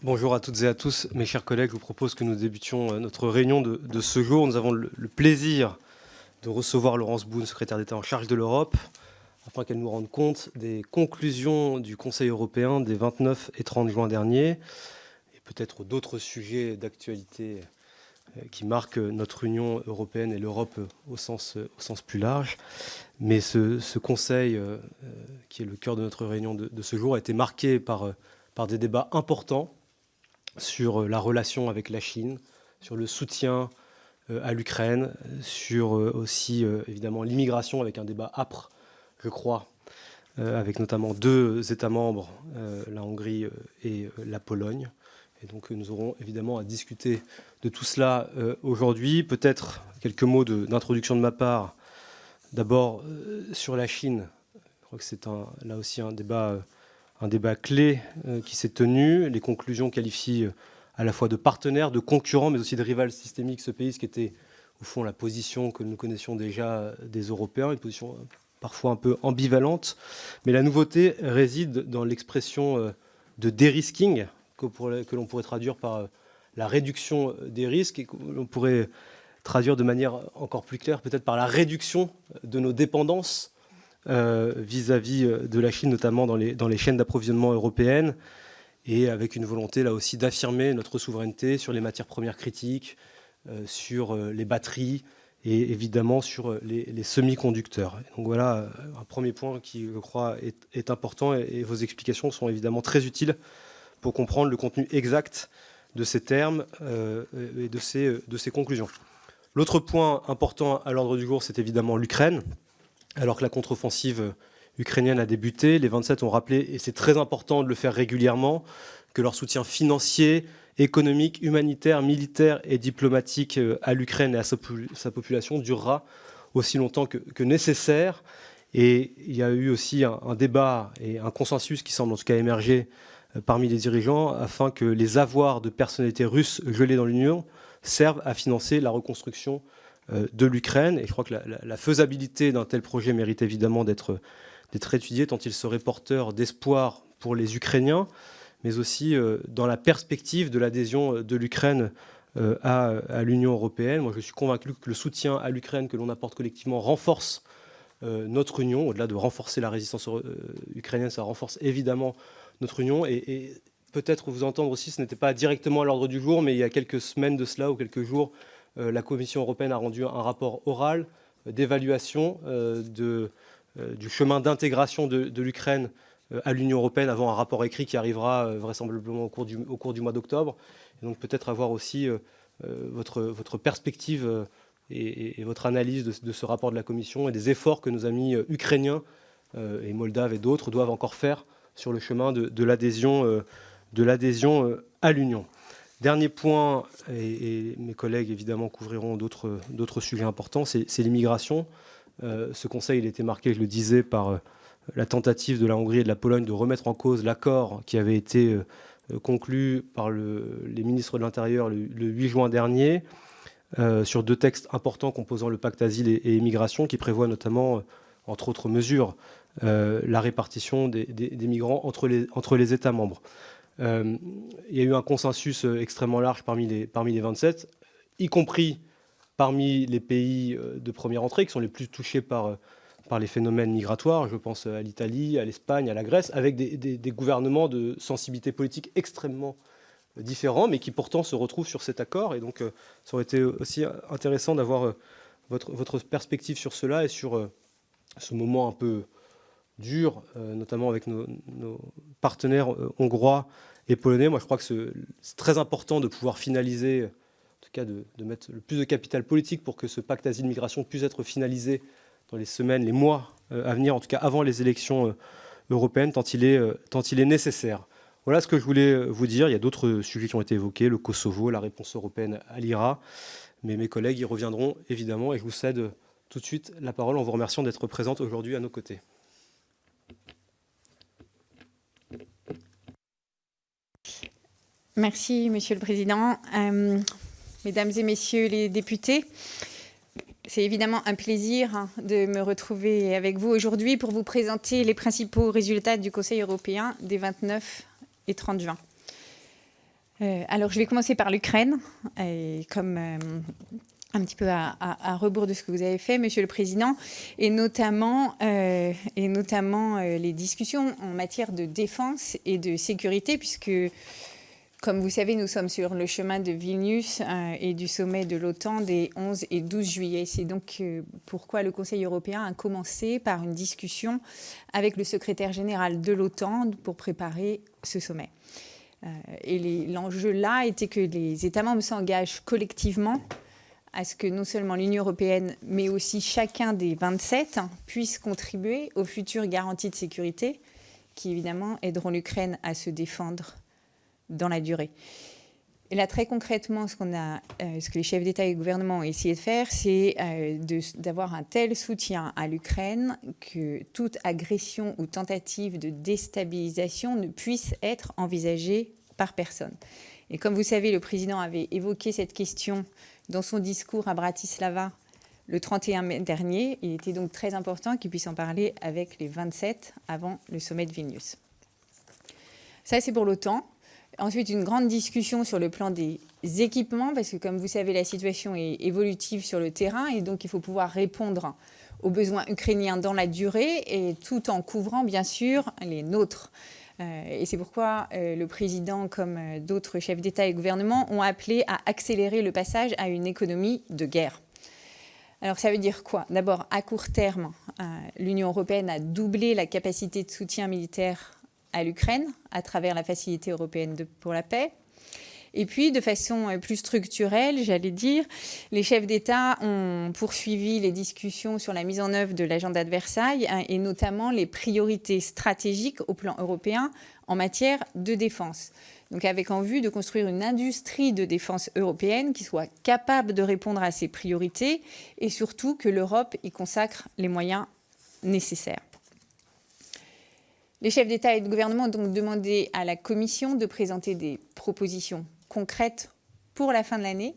Bonjour à toutes et à tous. Mes chers collègues, je vous propose que nous débutions notre réunion de ce jour. Nous avons le plaisir de recevoir Laurence Boone, secrétaire d'État en charge de l'Europe, afin qu'elle nous rende compte des conclusions du Conseil européen des 29 et 30 juin dernier, et peut-être d'autres sujets d'actualité qui marquent notre Union européenne et l'Europe au sens plus large. Mais ce Conseil, qui est le cœur de notre réunion de ce jour, a été marqué par des débats importants sur la relation avec la Chine, sur le soutien à l'Ukraine, sur aussi évidemment l'immigration, avec un débat âpre, je crois, avec notamment deux États membres, la Hongrie et la Pologne. Et donc nous aurons évidemment à discuter de tout cela aujourd'hui. Peut-être quelques mots d'introduction de ma part. D'abord sur la Chine. Je crois que c'est là aussi un débat clé qui s'est tenu. Les conclusions qualifient à la fois de partenaires, de concurrents, mais aussi de rivales systémiques ce pays, ce qui était au fond la position que nous connaissions déjà des Européens, une position parfois un peu ambivalente. Mais la nouveauté réside dans l'expression de dérisking, que l'on pourrait traduire par la réduction des risques, et que l'on pourrait traduire de manière encore plus claire peut-être par la réduction de nos dépendances vis-à-vis de la Chine, notamment dans les chaînes d'approvisionnement européennes, et avec une volonté là aussi d'affirmer notre souveraineté sur les matières premières critiques, sur les batteries et évidemment sur les semi-conducteurs. Donc voilà un premier point qui, je crois, est important, et vos explications sont évidemment très utiles pour comprendre le contenu exact de ces termes et de ces conclusions. L'autre point important à l'ordre du jour, c'est évidemment l'Ukraine. Alors que la contre-offensive ukrainienne a débuté, les 27 ont rappelé, et c'est très important de le faire régulièrement, que leur soutien financier, économique, humanitaire, militaire et diplomatique à l'Ukraine et à sa population durera aussi longtemps que nécessaire. Et il y a eu aussi un débat et un consensus qui semble en tout cas émerger parmi les dirigeants afin que les avoirs de personnalités russes gelés dans l'Union servent à financer la reconstruction de l'Ukraine. Et je crois que la faisabilité d'un tel projet mérite évidemment d'être étudiée, tant il serait porteur d'espoir pour les Ukrainiens, mais aussi dans la perspective de l'adhésion de l'Ukraine à l'Union européenne. Moi, je suis convaincu que le soutien à l'Ukraine que l'on apporte collectivement renforce notre Union. Au-delà de renforcer la résistance ukrainienne, ça renforce évidemment notre Union. Et peut-être vous entendre aussi, ce n'était pas directement à l'ordre du jour, mais il y a quelques semaines de cela, ou quelques jours, la Commission européenne a rendu un rapport oral d'évaluation du chemin d'intégration de l'Ukraine à l'Union européenne, avant un rapport écrit qui arrivera vraisemblablement au cours du mois d'octobre. Et donc peut-être avoir aussi votre perspective et votre analyse de ce rapport de la Commission et des efforts que nos amis ukrainiens et moldaves et d'autres doivent encore faire sur le chemin de l'adhésion à l'Union. Dernier point, et mes collègues évidemment couvriront d'autres sujets importants, c'est l'immigration. Ce Conseil il a été marqué, je le disais, par la tentative de la Hongrie et de la Pologne de remettre en cause l'accord qui avait été conclu par les ministres de l'Intérieur le 8 juin dernier sur deux textes importants composant le pacte asile et immigration, qui prévoit notamment, entre autres mesures, la répartition des migrants entre les États membres. Il y a eu un consensus extrêmement large parmi les 27, y compris parmi les pays de première entrée, qui sont les plus touchés par les phénomènes migratoires. Je pense à l'Italie, à l'Espagne, à la Grèce, avec des gouvernements de sensibilité politique extrêmement différents, mais qui pourtant se retrouvent sur cet accord. Et donc, ça aurait été aussi intéressant d'avoir votre perspective sur cela et sur ce moment un peu dur, notamment avec nos partenaires hongrois et polonais. Moi, je crois que c'est très important de pouvoir finaliser, en tout cas de mettre le plus de capital politique pour que ce pacte asile-migration puisse être finalisé dans les semaines, les mois à venir, en tout cas avant les élections européennes, tant il est nécessaire. Voilà ce que je voulais vous dire. Il y a d'autres sujets qui ont été évoqués, le Kosovo, la réponse européenne à l'IRA, mais mes collègues y reviendront évidemment, et je vous cède tout de suite la parole en vous remerciant d'être présente aujourd'hui à nos côtés. Merci, Monsieur le Président. Mesdames et Messieurs les députés, c'est évidemment un plaisir de me retrouver avec vous aujourd'hui pour vous présenter les principaux résultats du Conseil européen des 29 et 30 juin. Alors, je vais commencer par l'Ukraine, comme un petit peu à rebours de ce que vous avez fait, Monsieur le Président, et notamment les discussions en matière de défense et de sécurité, puisque, comme vous savez, nous sommes sur le chemin de Vilnius et du sommet de l'OTAN des 11 et 12 juillet. C'est donc pourquoi le Conseil européen a commencé par une discussion avec le secrétaire général de l'OTAN pour préparer ce sommet. Et l'enjeu là était que les États membres s'engagent collectivement à ce que non seulement l'Union européenne, mais aussi chacun des 27 puisse contribuer aux futures garanties de sécurité qui, évidemment, aideront l'Ukraine à se défendre dans la durée. Et là, très concrètement, ce que les chefs d'État et de gouvernement ont essayé de faire, c'est d'avoir un tel soutien à l'Ukraine que toute agression ou tentative de déstabilisation ne puisse être envisagée par personne. Et comme vous savez, le président avait évoqué cette question dans son discours à Bratislava le 31 mai dernier. Il était donc très important qu'il puisse en parler avec les 27 avant le sommet de Vilnius. Ça, c'est pour l'OTAN. Ensuite, une grande discussion sur le plan des équipements, parce que comme vous savez, la situation est évolutive sur le terrain et donc il faut pouvoir répondre aux besoins ukrainiens dans la durée et tout en couvrant bien sûr les nôtres. Et c'est pourquoi le président, comme d'autres chefs d'État et de gouvernement, ont appelé à accélérer le passage à une économie de guerre. Alors ça veut dire quoi? D'abord, à court terme, l'Union européenne a doublé la capacité de soutien militaire à l'Ukraine à travers la Facilité européenne pour la paix. Et puis, de façon plus structurelle, j'allais dire, les chefs d'État ont poursuivi les discussions sur la mise en œuvre de l'agenda de Versailles et notamment les priorités stratégiques au plan européen en matière de défense. Donc avec en vue de construire une industrie de défense européenne qui soit capable de répondre à ces priorités et surtout que l'Europe y consacre les moyens nécessaires. Les chefs d'État et de gouvernement ont donc demandé à la Commission de présenter des propositions concrètes pour la fin de l'année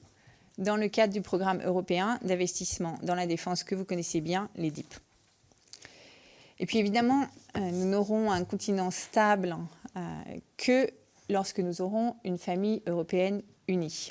dans le cadre du programme européen d'investissement dans la défense que vous connaissez bien, les DIP. Et puis évidemment, nous n'aurons un continent stable que lorsque nous aurons une famille européenne unie.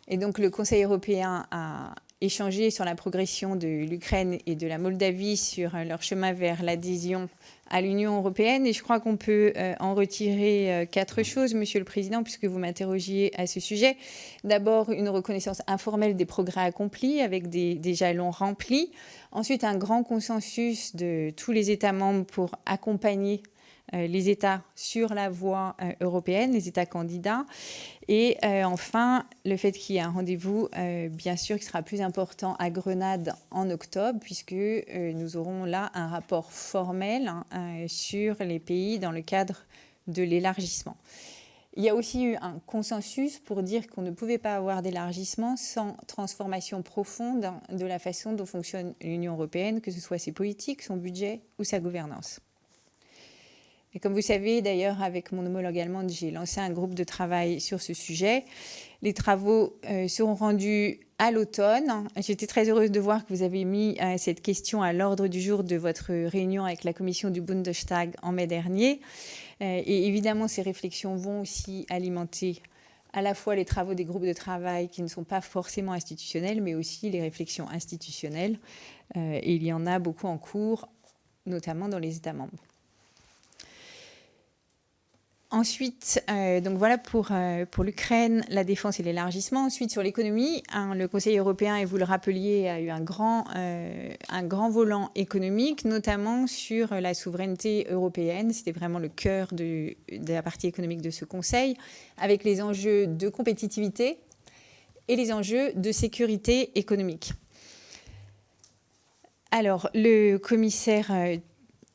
Et donc le Conseil européen a échangé sur la progression de l'Ukraine et de la Moldavie sur leur chemin vers l'adhésion à l'Union européenne. Et je crois qu'on peut en retirer 4 choses, Monsieur le Président, puisque vous m'interrogiez à ce sujet. D'abord, une reconnaissance informelle des progrès accomplis avec des jalons remplis. Ensuite, un grand consensus de tous les États membres pour accompagner les États sur la voie européenne, les États candidats. Et enfin, le fait qu'il y ait un rendez-vous, bien sûr, qui sera plus important à Grenade en octobre, puisque nous aurons là un rapport formel sur les pays dans le cadre de l'élargissement. Il y a aussi eu un consensus pour dire qu'on ne pouvait pas avoir d'élargissement sans transformation profonde de la façon dont fonctionne l'Union européenne, que ce soit ses politiques, son budget ou sa gouvernance. Et comme vous savez, d'ailleurs, avec mon homologue allemande, j'ai lancé un groupe de travail sur ce sujet. Les travaux seront rendus à l'automne. J'étais très heureuse de voir que vous avez mis cette question à l'ordre du jour de votre réunion avec la commission du Bundestag en mai dernier. Et évidemment, ces réflexions vont aussi alimenter à la fois les travaux des groupes de travail qui ne sont pas forcément institutionnels, mais aussi les réflexions institutionnelles. Et il y en a beaucoup en cours, notamment dans les États membres. Ensuite, donc voilà pour l'Ukraine, la défense et l'élargissement. Ensuite, sur l'économie, le Conseil européen, et vous le rappeliez, a eu un grand volant économique, notamment sur la souveraineté européenne. C'était vraiment le cœur de la partie économique de ce Conseil, avec les enjeux de compétitivité et les enjeux de sécurité économique. Alors, le commissaire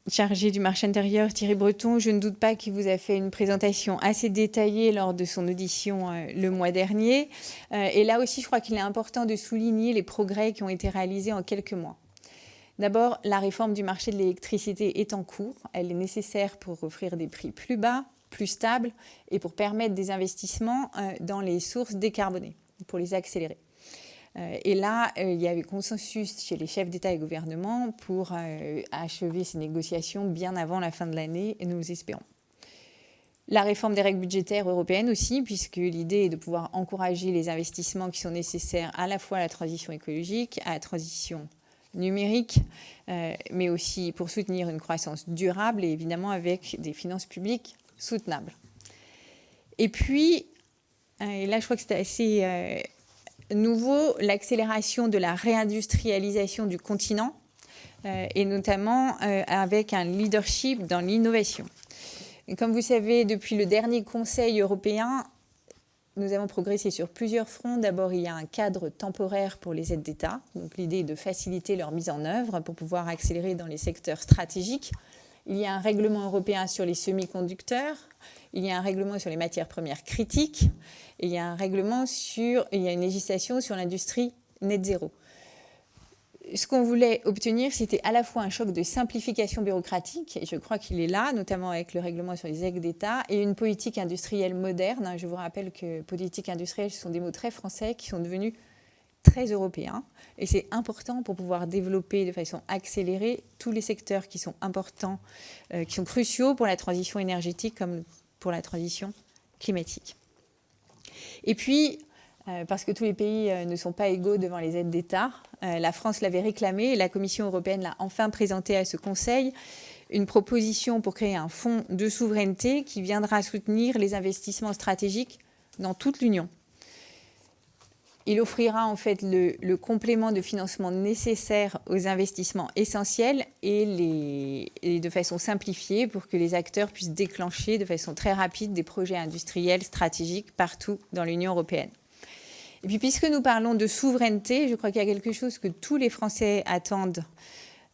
chargé du marché intérieur, Thierry Breton, je ne doute pas qu'il vous a fait une présentation assez détaillée lors de son audition le mois dernier. Et là aussi, je crois qu'il est important de souligner les progrès qui ont été réalisés en quelques mois. D'abord, la réforme du marché de l'électricité est en cours. Elle est nécessaire pour offrir des prix plus bas, plus stables et pour permettre des investissements dans les sources décarbonées, pour les accélérer. Et là, il y a eu consensus chez les chefs d'État et gouvernement pour achever ces négociations bien avant la fin de l'année, et nous espérons. La réforme des règles budgétaires européennes aussi, puisque l'idée est de pouvoir encourager les investissements qui sont nécessaires à la fois à la transition écologique, à la transition numérique, mais aussi pour soutenir une croissance durable et évidemment avec des finances publiques soutenables. Et puis, et là je crois que c'était assez nouveau, l'accélération de la réindustrialisation du continent, et notamment avec un leadership dans l'innovation. Et comme vous savez, depuis le dernier Conseil européen, nous avons progressé sur plusieurs fronts. D'abord, il y a un cadre temporaire pour les aides d'État. Donc, l'idée est de faciliter leur mise en œuvre pour pouvoir accélérer dans les secteurs stratégiques. Il y a un règlement européen sur les semi-conducteurs. Il y a un règlement sur les matières premières critiques. Et il y a une législation sur l'industrie net zéro. Ce qu'on voulait obtenir, c'était à la fois un choc de simplification bureaucratique, et je crois qu'il est là, notamment avec le règlement sur les aides d'État, et une politique industrielle moderne. Je vous rappelle que politique industrielle, ce sont des mots très français qui sont devenus très européens. Et c'est important pour pouvoir développer de façon accélérée tous les secteurs qui sont importants, qui sont cruciaux pour la transition énergétique comme pour la transition climatique. Et puis, parce que tous les pays ne sont pas égaux devant les aides d'État. La France l'avait réclamé et la Commission européenne l'a enfin présenté à ce Conseil, une proposition pour créer un fonds de souveraineté qui viendra soutenir les investissements stratégiques dans toute l'Union. Il offrira en fait le complément de financement nécessaire aux investissements essentiels et de façon simplifiée pour que les acteurs puissent déclencher de façon très rapide des projets industriels stratégiques partout dans l'Union européenne. Et puis, puisque nous parlons de souveraineté, je crois qu'il y a quelque chose que tous les Français attendent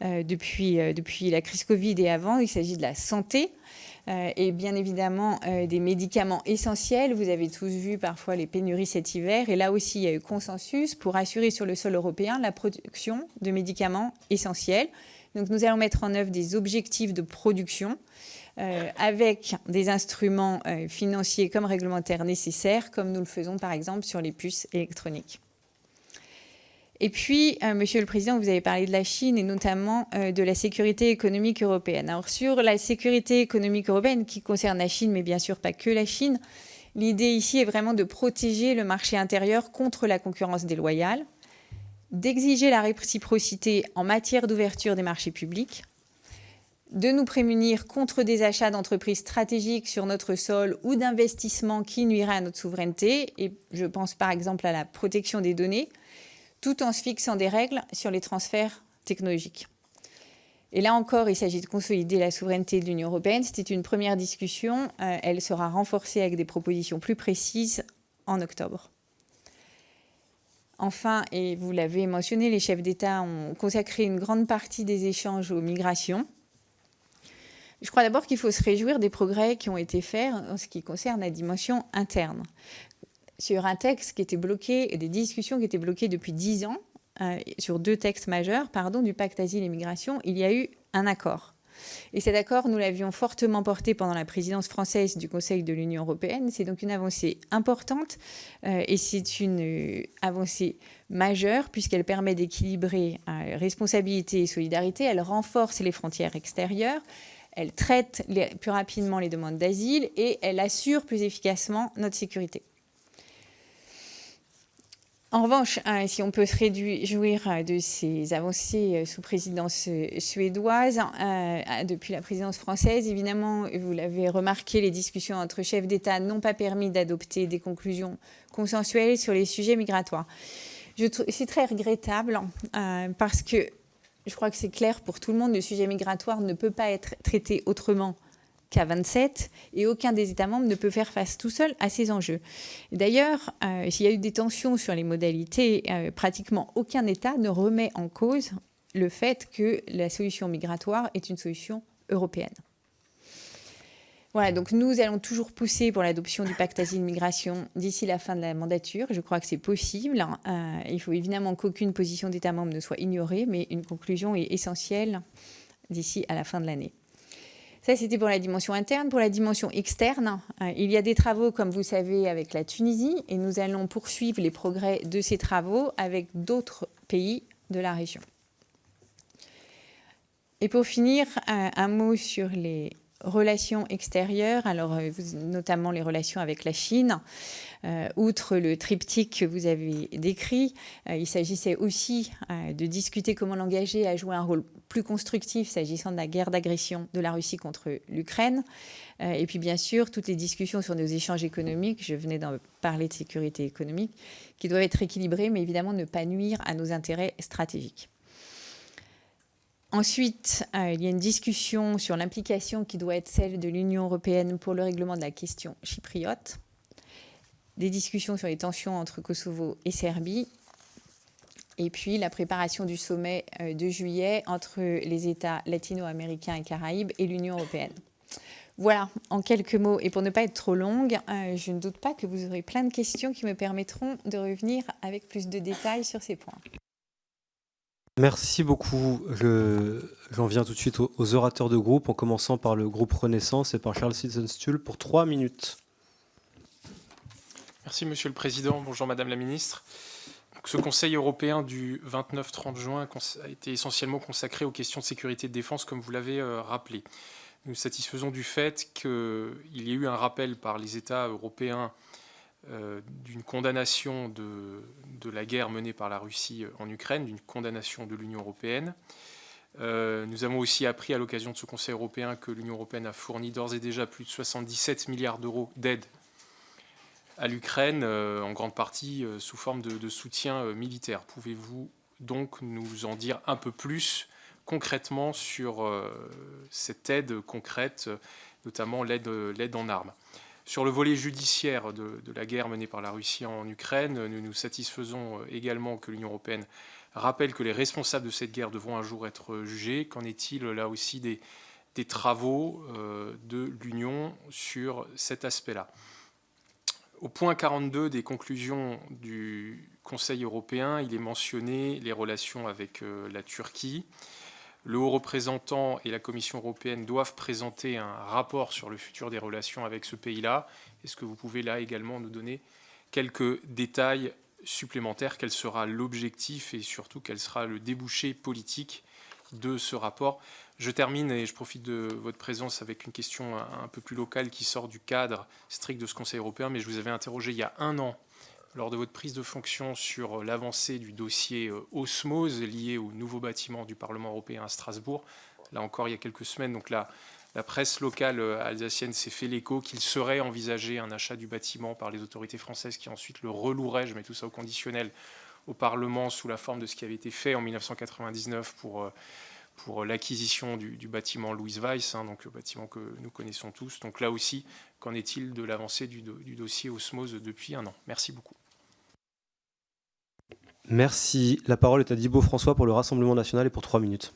depuis la crise Covid et avant. Il s'agit de la santé et bien évidemment des médicaments essentiels. Vous avez tous vu parfois les pénuries cet hiver. Et là aussi, il y a eu consensus pour assurer sur le sol européen la production de médicaments essentiels. Donc, nous allons mettre en œuvre des objectifs de production avec des instruments financiers comme réglementaires nécessaires, comme nous le faisons par exemple sur les puces électroniques. Et puis, Monsieur le Président, vous avez parlé de la Chine et notamment de la sécurité économique européenne. Alors sur la sécurité économique européenne qui concerne la Chine, mais bien sûr pas que la Chine, l'idée ici est vraiment de protéger le marché intérieur contre la concurrence déloyale, d'exiger la réciprocité en matière d'ouverture des marchés publics, de nous prémunir contre des achats d'entreprises stratégiques sur notre sol ou d'investissements qui nuiraient à notre souveraineté. Et je pense par exemple à la protection des données, tout en se fixant des règles sur les transferts technologiques. Et là encore, il s'agit de consolider la souveraineté de l'Union européenne. C'était une première discussion. Elle sera renforcée avec des propositions plus précises en octobre. Enfin, et vous l'avez mentionné, les chefs d'État ont consacré une grande partie des échanges aux migrations. Je crois d'abord qu'il faut se réjouir des progrès qui ont été faits en ce qui concerne la dimension interne. Sur un texte qui était bloqué, des discussions qui étaient bloquées depuis 10 ans, sur 2 textes majeurs, du pacte Asile et Migration, il y a eu un accord. Et cet accord, nous l'avions fortement porté pendant la présidence française du Conseil de l'Union européenne. C'est donc une avancée importante et c'est une avancée majeure puisqu'elle permet d'équilibrer responsabilité et solidarité. Elle renforce les frontières extérieures. Elle traite plus rapidement les demandes d'asile et elle assure plus efficacement notre sécurité. En revanche, si on peut se réjouir de ces avancées sous présidence suédoise, depuis la présidence française, évidemment, vous l'avez remarqué, les discussions entre chefs d'État n'ont pas permis d'adopter des conclusions consensuelles sur les sujets migratoires. C'est très regrettable parce que je crois que c'est clair pour tout le monde, le sujet migratoire ne peut pas être traité autrement qu'à 27 et aucun des États membres ne peut faire face tout seul à ces enjeux. D'ailleurs, s'il y a eu des tensions sur les modalités, pratiquement aucun État ne remet en cause le fait que la solution migratoire est une solution européenne. Voilà, donc nous allons toujours pousser pour l'adoption du pacte asile-migration d'ici la fin de la mandature. Je crois que c'est possible. Il faut évidemment qu'aucune position d'État membre ne soit ignorée, mais une conclusion est essentielle d'ici à la fin de l'année. Ça, c'était pour la dimension interne. Pour la dimension externe, il y a des travaux, comme vous savez, avec la Tunisie, et nous allons poursuivre les progrès de ces travaux avec d'autres pays de la région. Et pour finir, un mot sur les relations extérieures, alors notamment les relations avec la Chine, outre le triptyque que vous avez décrit, il s'agissait aussi de discuter comment l'engager à jouer un rôle plus constructif s'agissant de la guerre d'agression de la Russie contre l'Ukraine. Et puis bien sûr, toutes les discussions sur nos échanges économiques, je venais d'en parler de sécurité économique, qui doivent être équilibrées, mais évidemment ne pas nuire à nos intérêts stratégiques. Ensuite, il y a une discussion sur l'implication qui doit être celle de l'Union européenne pour le règlement de la question chypriote, des discussions sur les tensions entre Kosovo et Serbie, et puis la préparation du sommet de juillet entre les États latino-américains et caraïbes et l'Union européenne. Voilà, en quelques mots, et pour ne pas être trop longue, je ne doute pas que vous aurez plein de questions qui me permettront de revenir avec plus de détails sur ces points. Merci beaucoup. J'en viens tout de suite aux orateurs de groupe, en commençant par le groupe Renaissance et par Charles Sitzenstuhl pour 3 minutes. Merci Monsieur le Président. Bonjour Madame la Ministre. Donc, ce Conseil européen du 29-30 juin a été essentiellement consacré aux questions de sécurité et de défense, comme vous l'avez rappelé. Nous nous satisfaisons du fait qu'il y ait eu un rappel par les États européens d'une condamnation de la guerre menée par la Russie en Ukraine, d'une condamnation de l'Union européenne. Nous avons aussi appris à l'occasion de ce Conseil européen que l'Union européenne a fourni d'ores et déjà plus de 77 milliards d'euros d'aide à l'Ukraine, en grande partie sous forme de soutien militaire. Pouvez-vous donc nous en dire un peu plus concrètement sur cette aide concrète, notamment l'aide en armes? Sur le volet judiciaire de la guerre menée par la Russie en Ukraine, nous nous satisfaisons également que l'Union européenne rappelle que les responsables de cette guerre devront un jour être jugés. Qu'en est-il là aussi des travaux de l'Union sur cet aspect-là? Au point 42 des conclusions du Conseil européen, il est mentionné les relations avec la Turquie. Le haut représentant et la Commission européenne doivent présenter un rapport sur le futur des relations avec ce pays-là. Est-ce que vous pouvez là également nous donner quelques détails supplémentaires? Quel sera l'objectif et surtout quel sera le débouché politique de ce rapport? Je termine et je profite de votre présence avec une question un peu plus locale qui sort du cadre strict de ce Conseil européen, mais je vous avais interrogé il y a 1 an lors de votre prise de fonction sur l'avancée du dossier Osmose lié au nouveau bâtiment du Parlement européen à Strasbourg. Là encore, il y a quelques semaines, donc la presse locale alsacienne s'est fait l'écho qu'il serait envisagé un achat du bâtiment par les autorités françaises qui ensuite le reloueraient, je mets tout ça au conditionnel, au Parlement sous la forme de ce qui avait été fait en 1999 pour l'acquisition du bâtiment Louis Weiss, donc le bâtiment que nous connaissons tous. Donc là aussi, qu'en est-il de l'avancée du dossier Osmose depuis 1 an? Merci beaucoup. Merci. La parole est à Thibault François pour le Rassemblement national et pour 3 minutes.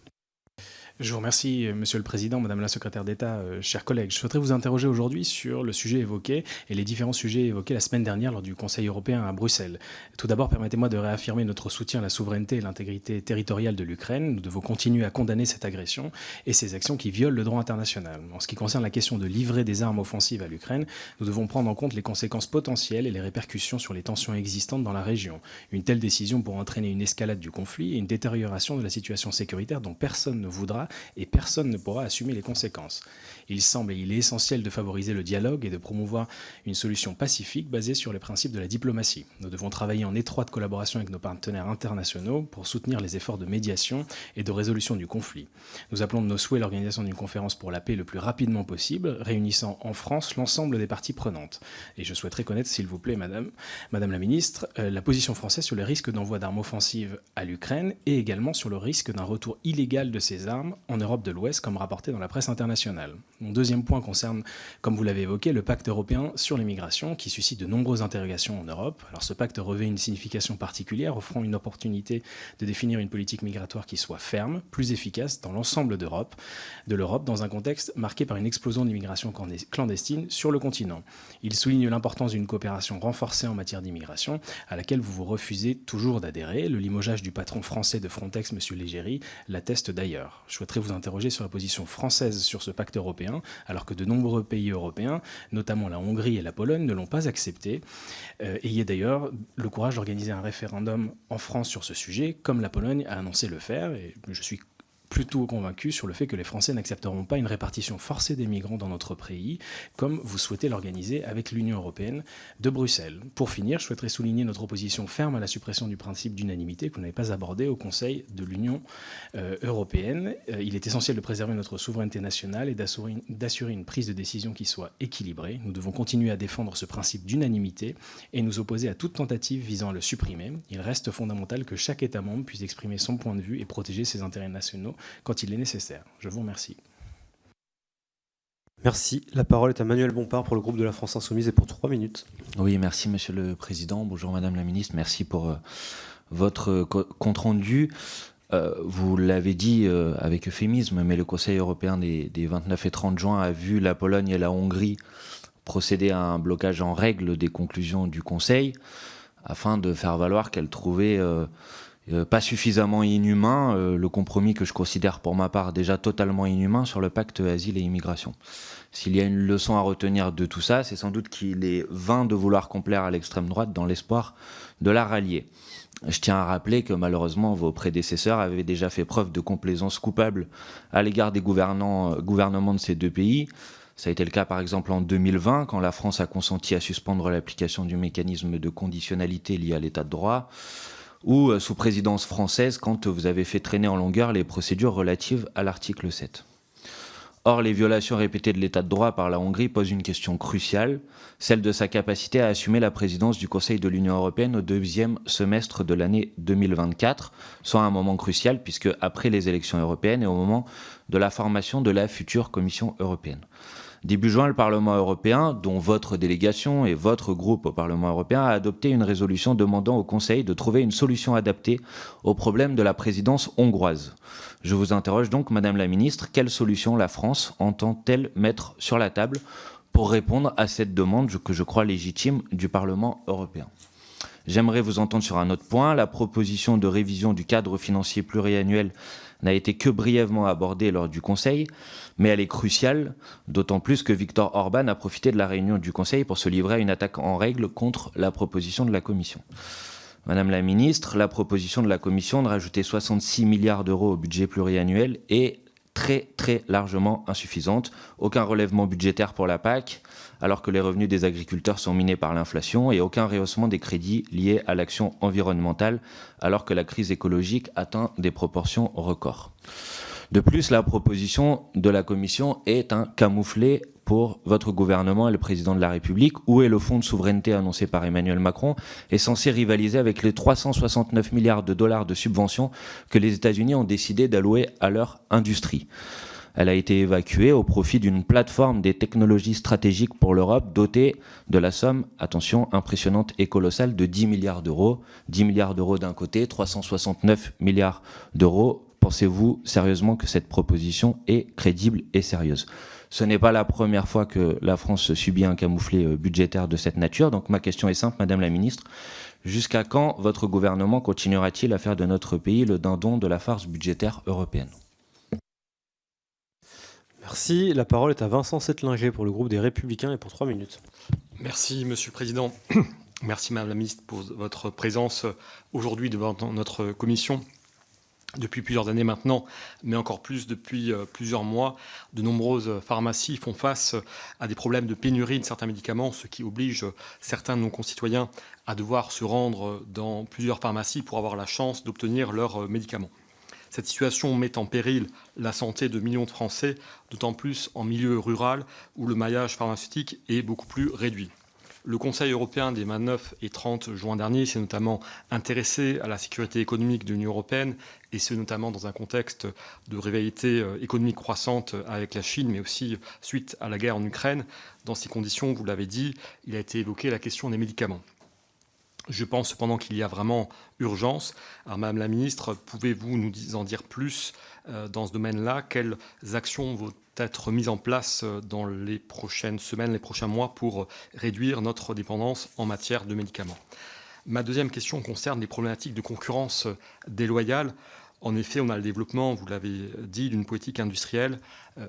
Je vous remercie, Monsieur le Président, Madame la Secrétaire d'État, chers collègues. Je souhaiterais vous interroger aujourd'hui sur le sujet évoqué et les différents sujets évoqués la semaine dernière lors du Conseil européen à Bruxelles. Tout d'abord, permettez-moi de réaffirmer notre soutien à la souveraineté et l'intégrité territoriale de l'Ukraine. Nous devons continuer à condamner cette agression et ces actions qui violent le droit international. En ce qui concerne la question de livrer des armes offensives à l'Ukraine, nous devons prendre en compte les conséquences potentielles et les répercussions sur les tensions existantes dans la région. Une telle décision pourrait entraîner une escalade du conflit et une détérioration de la situation sécuritaire dont personne ne voudra et personne ne pourra assumer les conséquences. Il est essentiel de favoriser le dialogue et de promouvoir une solution pacifique basée sur les principes de la diplomatie. Nous devons travailler en étroite collaboration avec nos partenaires internationaux pour soutenir les efforts de médiation et de résolution du conflit. Nous appelons de nos souhaits l'organisation d'une conférence pour la paix le plus rapidement possible, réunissant en France l'ensemble des parties prenantes. Et je souhaiterais connaître, s'il vous plaît, Madame la Ministre, la position française sur les risques d'envoi d'armes offensives à l'Ukraine et également sur le risque d'un retour illégal de ces armes en Europe de l'Ouest, comme rapporté dans la presse internationale. Mon deuxième point concerne, comme vous l'avez évoqué, le pacte européen sur l'immigration, qui suscite de nombreuses interrogations en Europe. Alors ce pacte revêt une signification particulière, offrant une opportunité de définir une politique migratoire qui soit ferme, plus efficace dans l'ensemble de l'Europe, dans un contexte marqué par une explosion d'immigration clandestine sur le continent. Il souligne l'importance d'une coopération renforcée en matière d'immigration, à laquelle vous vous refusez toujours d'adhérer. Le limogeage du patron français de Frontex, M. Légéry, l'atteste d'ailleurs. Je souhaiterais vous interroger sur la position française sur ce pacte européen, alors que de nombreux pays européens, notamment la Hongrie et la Pologne, ne l'ont pas accepté. Ayez d'ailleurs le courage d'organiser un référendum en France sur ce sujet, comme la Pologne a annoncé le faire, et je suis plutôt convaincu sur le fait que les Français n'accepteront pas une répartition forcée des migrants dans notre pays, comme vous souhaitez l'organiser avec l'Union européenne de Bruxelles. Pour finir, je souhaiterais souligner notre opposition ferme à la suppression du principe d'unanimité que vous n'avez pas abordé au Conseil de l'Union européenne. Il est essentiel de préserver notre souveraineté nationale et d'assurer une prise de décision qui soit équilibrée. Nous devons continuer à défendre ce principe d'unanimité et nous opposer à toute tentative visant à le supprimer. Il reste fondamental que chaque État membre puisse exprimer son point de vue et protéger ses intérêts nationaux quand il est nécessaire. Je vous remercie. Merci. La parole est à Manuel Bompard pour le groupe de la France Insoumise et pour 3 minutes. Oui, merci Monsieur le Président. Bonjour Madame la Ministre. Merci pour votre compte-rendu. Vous l'avez dit avec euphémisme, mais le Conseil européen des 29 et 30 juin a vu la Pologne et la Hongrie procéder à un blocage en règle des conclusions du Conseil afin de faire valoir qu'elles trouvaient pas suffisamment inhumain le compromis que je considère pour ma part déjà totalement inhumain sur le pacte asile et immigration. S'il y a une leçon à retenir de tout ça, c'est sans doute qu'il est vain de vouloir complaire à l'extrême droite dans l'espoir de la rallier. Je tiens à rappeler que malheureusement vos prédécesseurs avaient déjà fait preuve de complaisance coupable à l'égard des gouvernements de ces deux pays. Ça a été le cas par exemple en 2020 quand la France a consenti à suspendre l'application du mécanisme de conditionnalité lié à l'état de droit, ou sous présidence française quand vous avez fait traîner en longueur les procédures relatives à l'article 7. Or, les violations répétées de l'état de droit par la Hongrie posent une question cruciale, celle de sa capacité à assumer la présidence du Conseil de l'Union européenne au deuxième semestre de l'année 2024, soit un moment crucial puisque après les élections européennes et au moment de la formation de la future Commission européenne. Début juin, le Parlement européen, dont votre délégation et votre groupe au Parlement européen, a adopté une résolution demandant au Conseil de trouver une solution adaptée au problème de la présidence hongroise. Je vous interroge donc, Madame la Ministre, quelle solution la France entend-elle mettre sur la table pour répondre à cette demande que je crois légitime du Parlement européen ? J'aimerais vous entendre sur un autre point. La proposition de révision du cadre financier pluriannuel n'a été que brièvement abordée lors du Conseil, mais elle est cruciale, d'autant plus que Viktor Orban a profité de la réunion du Conseil pour se livrer à une attaque en règle contre la proposition de la Commission. Madame la Ministre, la proposition de la Commission de rajouter 66 milliards d'euros au budget pluriannuel est très largement insuffisante. Aucun relèvement budgétaire pour la PAC, alors que les revenus des agriculteurs sont minés par l'inflation, et aucun rehaussement des crédits liés à l'action environnementale, alors que la crise écologique atteint des proportions records. De plus, la proposition de la Commission est un camouflet pour votre gouvernement et le président de la République. Où est le fonds de souveraineté annoncé par Emmanuel Macron et censé rivaliser avec les 369 milliards de dollars de subventions que les États-Unis ont décidé d'allouer à leur industrie? Elle a été évacuée au profit d'une plateforme des technologies stratégiques pour l'Europe dotée de la somme, attention, impressionnante et colossale de 10 milliards d'euros. 10 milliards d'euros d'un côté, 369 milliards d'euros. Pensez-vous sérieusement que cette proposition est crédible et sérieuse ? Ce n'est pas la première fois que la France subit un camouflet budgétaire de cette nature. Donc ma question est simple, Madame la Ministre. Jusqu'à quand votre gouvernement continuera-t-il à faire de notre pays le dindon de la farce budgétaire européenne ? Merci. La parole est à Vincent Settlinger pour le groupe des Républicains et pour 3 minutes. Merci Monsieur le Président. Merci Madame la Ministre pour votre présence aujourd'hui devant notre commission. Depuis plusieurs années maintenant, mais encore plus depuis plusieurs mois, de nombreuses pharmacies font face à des problèmes de pénurie de certains médicaments, ce qui oblige certains de nos concitoyens à devoir se rendre dans plusieurs pharmacies pour avoir la chance d'obtenir leurs médicaments. Cette situation met en péril la santé de millions de Français, d'autant plus en milieu rural où le maillage pharmaceutique est beaucoup plus réduit. Le Conseil européen des 29 et 30 juin dernier s'est notamment intéressé à la sécurité économique de l'Union européenne, et ce notamment dans un contexte de rivalité économique croissante avec la Chine, mais aussi suite à la guerre en Ukraine. Dans ces conditions, vous l'avez dit, il a été évoqué la question des médicaments. Je pense cependant qu'il y a vraiment urgence. Alors, Madame la Ministre, pouvez-vous nous en dire plus dans ce domaine-là? Quelles actions vont être mises en place dans les prochaines semaines, les prochains mois pour réduire notre dépendance en matière de médicaments? Ma deuxième question concerne les problématiques de concurrence déloyale. En effet, on a le développement, vous l'avez dit, d'une politique industrielle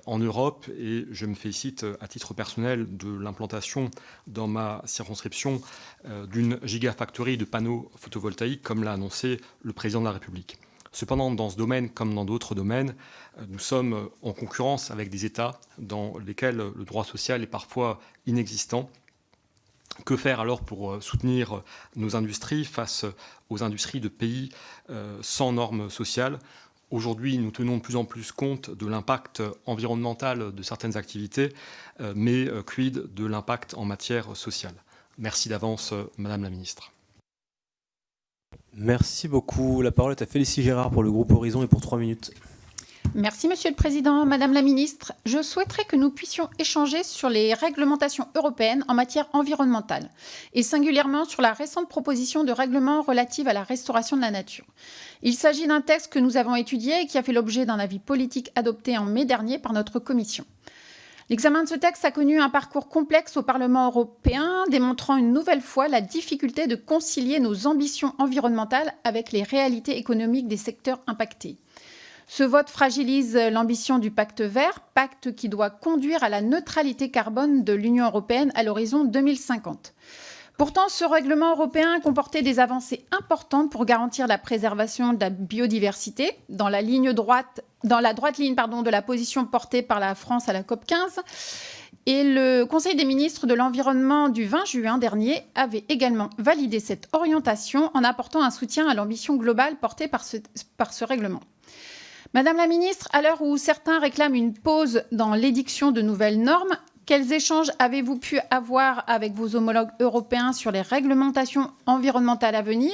en Europe, et je me félicite à titre personnel de l'implantation dans ma circonscription d'une gigafactory de panneaux photovoltaïques, comme l'a annoncé le président de la République. Cependant, dans ce domaine, comme dans d'autres domaines, nous sommes en concurrence avec des États dans lesquels le droit social est parfois inexistant. Que faire alors pour soutenir nos industries face aux industries de pays sans normes sociales ? Aujourd'hui, nous tenons de plus en plus compte de l'impact environnemental de certaines activités, mais quid de l'impact en matière sociale ? Merci d'avance, Madame la Ministre. Merci beaucoup. La parole est à Félicie Gérard pour le groupe Horizon et pour 3 minutes. Merci Monsieur le Président, Madame la Ministre. Je souhaiterais que nous puissions échanger sur les réglementations européennes en matière environnementale et singulièrement sur la récente proposition de règlement relative à la restauration de la nature. Il s'agit d'un texte que nous avons étudié et qui a fait l'objet d'un avis politique adopté en mai dernier par notre commission. L'examen de ce texte a connu un parcours complexe au Parlement européen, démontrant une nouvelle fois la difficulté de concilier nos ambitions environnementales avec les réalités économiques des secteurs impactés. Ce vote fragilise l'ambition du pacte vert, pacte qui doit conduire à la neutralité carbone de l'Union européenne à l'horizon 2050. Pourtant, ce règlement européen comportait des avancées importantes pour garantir la préservation de la biodiversité, dans la droite ligne de la position portée par la France à la COP15. Et le Conseil des ministres de l'Environnement du 20 juin dernier avait également validé cette orientation en apportant un soutien à l'ambition globale portée par ce règlement. Madame la ministre, à l'heure où certains réclament une pause dans l'édiction de nouvelles normes, quels échanges avez-vous pu avoir avec vos homologues européens sur les réglementations environnementales à venir ?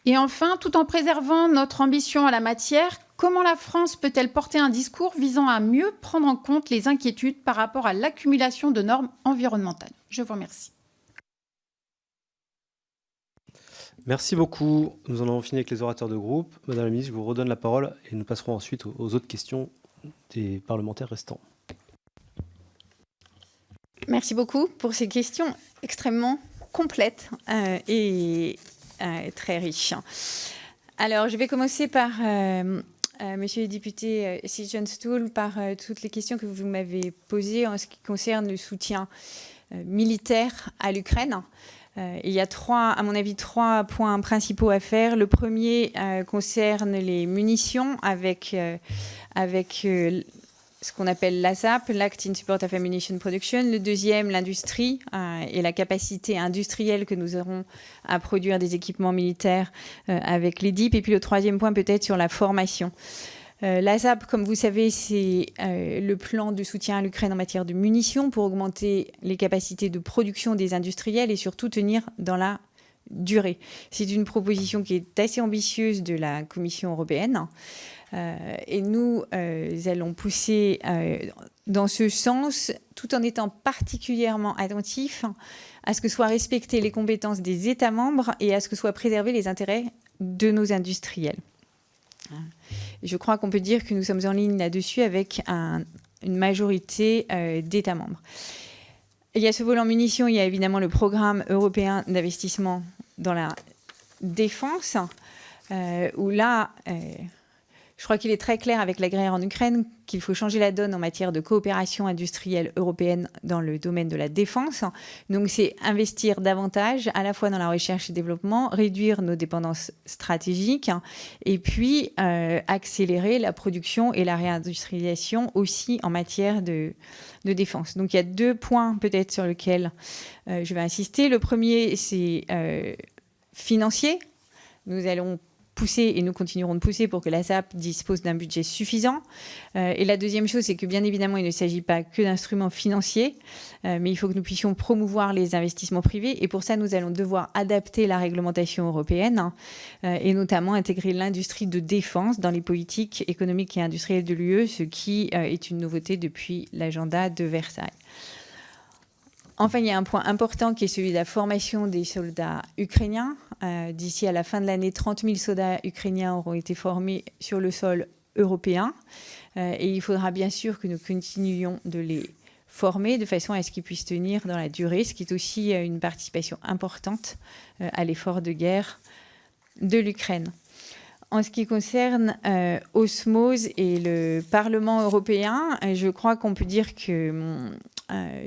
Et enfin, tout en préservant notre ambition en la matière, comment la France peut-elle porter un discours visant à mieux prendre en compte les inquiétudes par rapport à l'accumulation de normes environnementales ? Je vous remercie. Merci beaucoup. Nous en avons fini avec les orateurs de groupe. Madame la ministre, je vous redonne la parole et nous passerons ensuite aux autres questions des parlementaires restants. Merci beaucoup pour ces questions extrêmement complètes et très riches. Alors, je vais commencer par, monsieur le député Sid Stool, par toutes les questions que vous m'avez posées en ce qui concerne le soutien militaire à l'Ukraine. Il y a à mon avis, 3 points principaux à faire. Le premier concerne les munitions avec ce qu'on appelle l'ASAP, l'Act in Support of Ammunition Production. Le deuxième, l'industrie et la capacité industrielle que nous aurons à produire des équipements militaires avec les DIP. Et puis le troisième point peut-être sur la formation. L'ASAP, comme vous savez, c'est le plan de soutien à l'Ukraine en matière de munitions pour augmenter les capacités de production des industriels et surtout tenir dans la durée. C'est une proposition qui est assez ambitieuse de la Commission européenne. Et nous allons pousser dans ce sens, tout en étant particulièrement attentifs à ce que soient respectées les compétences des États membres et à ce que soient préservés les intérêts de nos industriels. Je crois qu'on peut dire que nous sommes en ligne là-dessus avec une majorité d'États membres. Il y a ce volet en munitions, il y a évidemment le programme européen d'investissement dans la défense, où là, je crois qu'il est très clair avec la guerre en Ukraine qu'il faut changer la donne en matière de coopération industrielle européenne dans le domaine de la défense. Donc, c'est investir davantage à la fois dans la recherche et développement, réduire nos dépendances stratégiques et puis accélérer la production et la réindustrialisation aussi en matière de défense. Donc, il y a 2 points peut-être sur lesquels je vais insister. Le premier, c'est financier. Nous allons pousser et nous continuerons de pousser pour que l'ASAP dispose d'un budget suffisant. Et la deuxième chose, c'est que bien évidemment, il ne s'agit pas que d'instruments financiers, mais il faut que nous puissions promouvoir les investissements privés. Et pour ça, nous allons devoir adapter la réglementation européenne et notamment intégrer l'industrie de défense dans les politiques économiques et industrielles de l'UE, ce qui est une nouveauté depuis l'agenda de Versailles. Enfin, il y a un point important qui est celui de la formation des soldats ukrainiens. D'ici à la fin de l'année, 30 000 soldats ukrainiens auront été formés sur le sol européen. Et il faudra bien sûr que nous continuions de les former de façon à ce qu'ils puissent tenir dans la durée, ce qui est aussi une participation importante à l'effort de guerre de l'Ukraine. En ce qui concerne Osmose et le Parlement européen, je crois qu'on peut dire que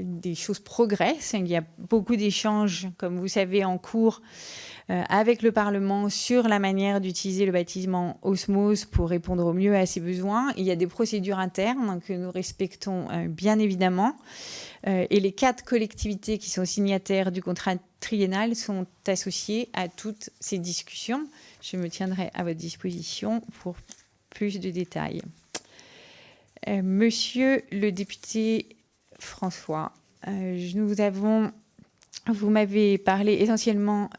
des choses progressent. Il y a beaucoup d'échanges, comme vous savez, en cours avec le Parlement sur la manière d'utiliser le baptiment Osmose pour répondre au mieux à ses besoins. Il y a des procédures internes que nous respectons bien évidemment. Et les 4 collectivités qui sont signataires du contrat triennal sont associées à toutes ces discussions. Je me tiendrai à votre disposition pour plus de détails. Monsieur le député François, vous m'avez parlé essentiellement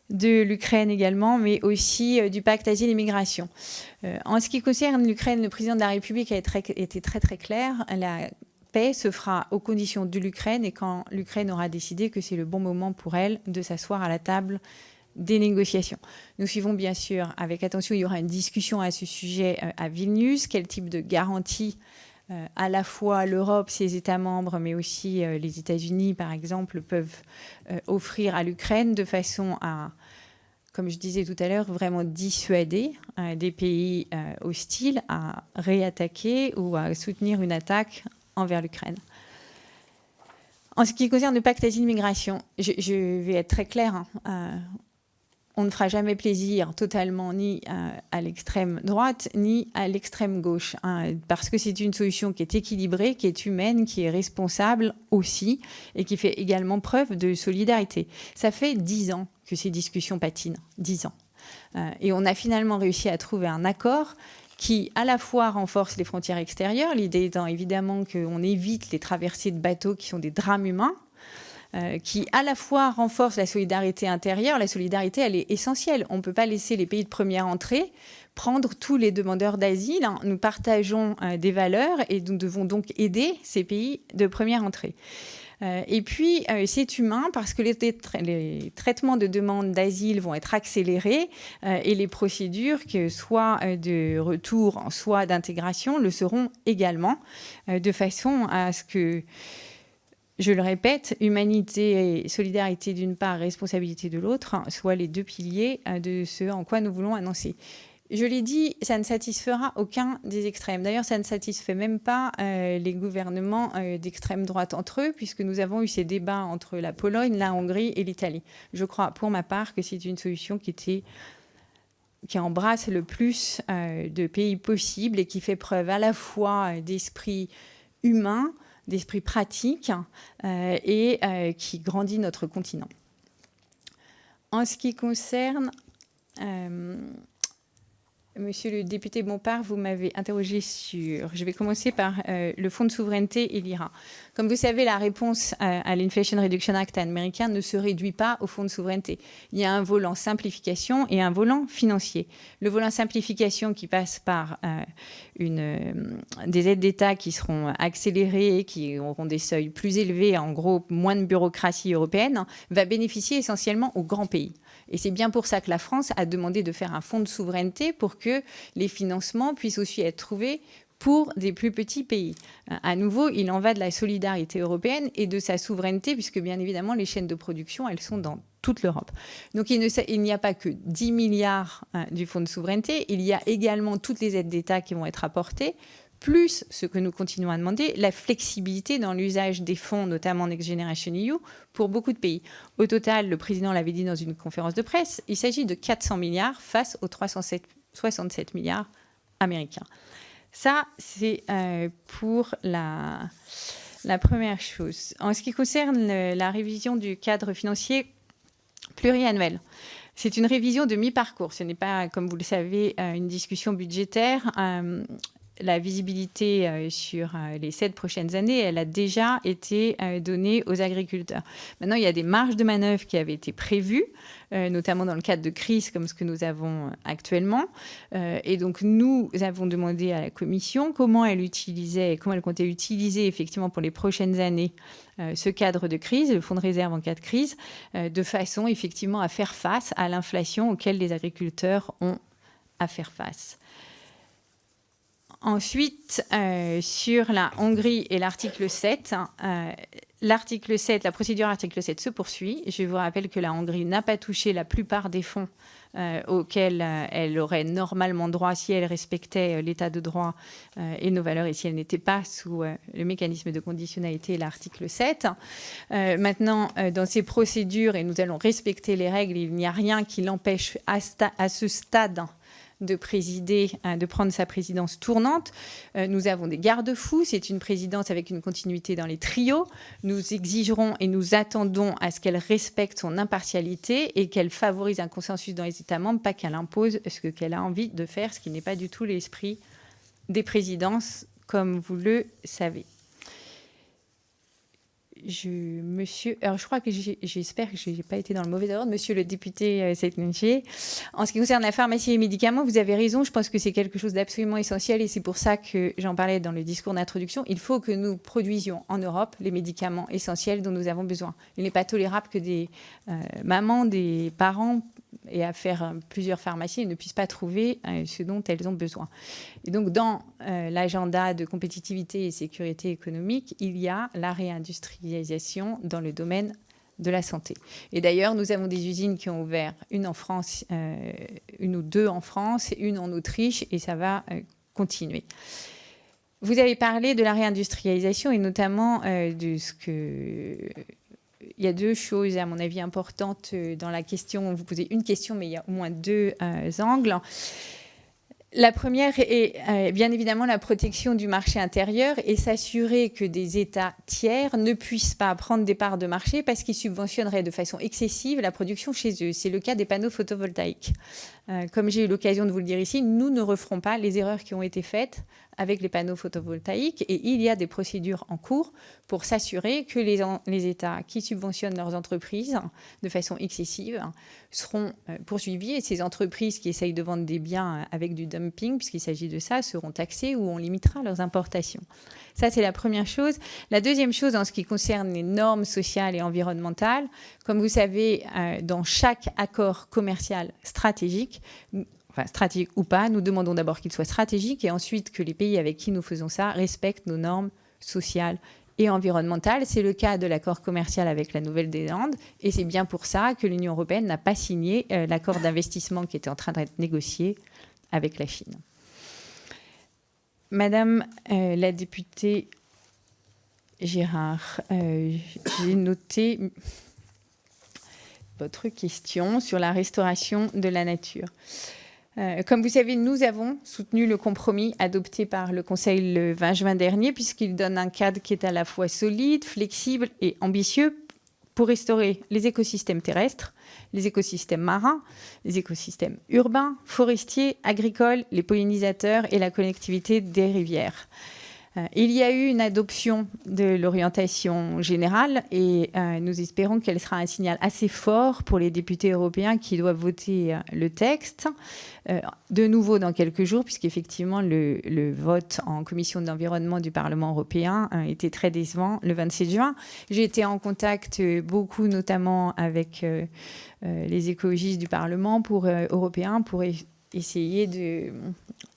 de l'Ukraine également, mais aussi du pacte asile et migration. En ce qui concerne l'Ukraine, le président de la République a été très très clair. La paix se fera aux conditions de l'Ukraine et quand l'Ukraine aura décidé que c'est le bon moment pour elle de s'asseoir à la table des négociations. Nous suivons bien sûr avec attention, il y aura une discussion à ce sujet à Vilnius. Quel type de garantie à la fois l'Europe, ses États membres, mais aussi les États-Unis, par exemple, peuvent offrir à l'Ukraine de façon à, comme je disais tout à l'heure, vraiment dissuader des pays hostiles à réattaquer ou à soutenir une attaque envers l'Ukraine. En ce qui concerne le pacte asile-migration, je vais être très claire. On ne fera jamais plaisir totalement ni à l'extrême droite ni à l'extrême gauche, parce que c'est une solution qui est équilibrée, qui est humaine, qui est responsable aussi, et qui fait également preuve de solidarité. Ça fait 10 ans que ces discussions patinent, 10 ans. Et on a finalement réussi à trouver un accord qui à la fois renforce les frontières extérieures, l'idée étant évidemment qu'on évite les traversées de bateaux qui sont des drames humains, qui à la fois renforce la solidarité intérieure. La solidarité, elle est essentielle. On ne peut pas laisser les pays de première entrée prendre tous les demandeurs d'asile. Nous partageons des valeurs et nous devons donc aider ces pays de première entrée. Et puis, c'est humain parce que les traitements de demandes d'asile vont être accélérés et les procédures, que soit de retour, soit d'intégration, le seront également, de façon à ce que, je le répète, humanité et solidarité d'une part, responsabilité de l'autre, soient les 2 piliers de ce en quoi nous voulons annoncer. Je l'ai dit, ça ne satisfera aucun des extrêmes. D'ailleurs, ça ne satisfait même pas les gouvernements d'extrême droite entre eux, puisque nous avons eu ces débats entre la Pologne, la Hongrie et l'Italie. Je crois, pour ma part, que c'est une solution qui embrasse le plus de pays possible et qui fait preuve à la fois d'esprit humain, d'esprit pratique et qui grandit notre continent. En ce qui concerne... Monsieur le député Bompard, vous m'avez interrogé sur... Je vais commencer par le fonds de souveraineté et l'IRA. Comme vous savez, la réponse à l'Inflation Reduction Act américain ne se réduit pas au fonds de souveraineté. Il y a un volant simplification et un volant financier. Le volant simplification qui passe par des aides d'État qui seront accélérées, qui auront des seuils plus élevés, en gros moins de bureaucratie européenne, va bénéficier essentiellement aux grands pays. Et c'est bien pour ça que la France a demandé de faire un fonds de souveraineté pour que les financements puissent aussi être trouvés pour des plus petits pays. À nouveau, il en va de la solidarité européenne et de sa souveraineté, puisque bien évidemment, les chaînes de production, elles sont dans toute l'Europe. Donc il n'y a pas que 10 milliards du fonds de souveraineté, il y a également toutes les aides d'État qui vont être apportées, plus ce que nous continuons à demander, la flexibilité dans l'usage des fonds, notamment Next Generation EU, pour beaucoup de pays. Au total, le président l'avait dit dans une conférence de presse, il s'agit de 400 milliards face aux 367 milliards américains. Ça, c'est pour la première chose. En ce qui concerne la révision du cadre financier pluriannuel, c'est une révision de mi-parcours. Ce n'est pas, comme vous le savez, une discussion budgétaire. La visibilité sur les 7 prochaines années, elle a déjà été donnée aux agriculteurs. Maintenant, il y a des marges de manœuvre qui avaient été prévues, notamment dans le cadre de crise comme ce que nous avons actuellement. Et donc, nous avons demandé à la Commission comment elle comptait utiliser effectivement pour les prochaines années ce cadre de crise, le fonds de réserve en cas de crise, de façon effectivement à faire face à l'inflation auquel les agriculteurs ont à faire face. Ensuite, sur la Hongrie et l'article 7, l'article 7, la procédure article 7 se poursuit. Je vous rappelle que la Hongrie n'a pas touché la plupart des fonds auxquels elle aurait normalement droit si elle respectait l'état de droit et nos valeurs et si elle n'était pas sous le mécanisme de conditionnalité et l'article 7. Maintenant, dans ces procédures, et nous allons respecter les règles, il n'y a rien qui l'empêche à ce stade de présider, de prendre sa présidence tournante. Nous avons des garde-fous. C'est une présidence avec une continuité dans les trios. Nous exigerons et nous attendons à ce qu'elle respecte son impartialité et qu'elle favorise un consensus dans les États membres, pas qu'elle impose ce qu'elle a envie de faire, ce qui n'est pas du tout l'esprit des présidences, comme vous le savez. Alors je crois que j'espère que je n'ai pas été dans le mauvais ordre. Monsieur le député Setnenger, en ce qui concerne la pharmacie et les médicaments, vous avez raison. Je pense que c'est quelque chose d'absolument essentiel et c'est pour ça que j'en parlais dans le discours d'introduction. Il faut que nous produisions en Europe les médicaments essentiels dont nous avons besoin. Il n'est pas tolérable que des mamans, des parents aient à faire plusieurs pharmacies et ne puissent pas trouver ce dont elles ont besoin. Et donc, dans l'agenda de compétitivité et sécurité économique, il y a la réindustrialisation dans le domaine de la santé. Et d'ailleurs, nous avons des usines qui ont ouvert, une en France, une ou deux en France, une en Autriche, et ça va continuer. Vous avez parlé de la réindustrialisation et notamment de ce que... Il y a deux choses, à mon avis, importantes dans la question. Vous posez une question, mais il y a au moins deux angles. La première est bien évidemment la protection du marché intérieur et s'assurer que des États tiers ne puissent pas prendre des parts de marché parce qu'ils subventionneraient de façon excessive la production chez eux. C'est le cas des panneaux photovoltaïques. Comme j'ai eu l'occasion de vous le dire ici, nous ne referons pas les erreurs qui ont été faites avec les panneaux photovoltaïques et il y a des procédures en cours pour s'assurer que les États qui subventionnent leurs entreprises de façon excessive seront poursuivis et ces entreprises qui essayent de vendre des biens avec du dumping, puisqu'il s'agit de ça, seront taxées ou on limitera leurs importations. Ça, c'est la première chose. La deuxième chose, en ce qui concerne les normes sociales et environnementales, comme vous savez, dans chaque accord commercial stratégique, enfin stratégique ou pas, nous demandons d'abord qu'il soit stratégique et ensuite que les pays avec qui nous faisons ça respectent nos normes sociales et environnementales. C'est le cas de l'accord commercial avec la Nouvelle-Zélande et c'est bien pour ça que l'Union européenne n'a pas signé l'accord d'investissement qui était en train d'être négocié avec la Chine. Madame la députée Girard, j'ai noté votre question sur la restauration de la nature. Comme vous savez, nous avons soutenu le compromis adopté par le Conseil le 20 juin dernier, puisqu'il donne un cadre qui est à la fois solide, flexible et ambitieux pour restaurer les écosystèmes terrestres, les écosystèmes marins, les écosystèmes urbains, forestiers, agricoles, les pollinisateurs et la connectivité des rivières. Il y a eu une adoption de l'orientation générale et nous espérons qu'elle sera un signal assez fort pour les députés européens qui doivent voter le texte. De nouveau dans quelques jours, puisqu'effectivement le vote en commission de l'environnement du Parlement européen était très décevant le 27 juin. J'ai été en contact beaucoup, notamment avec les écologistes du Parlement européen pour essayer de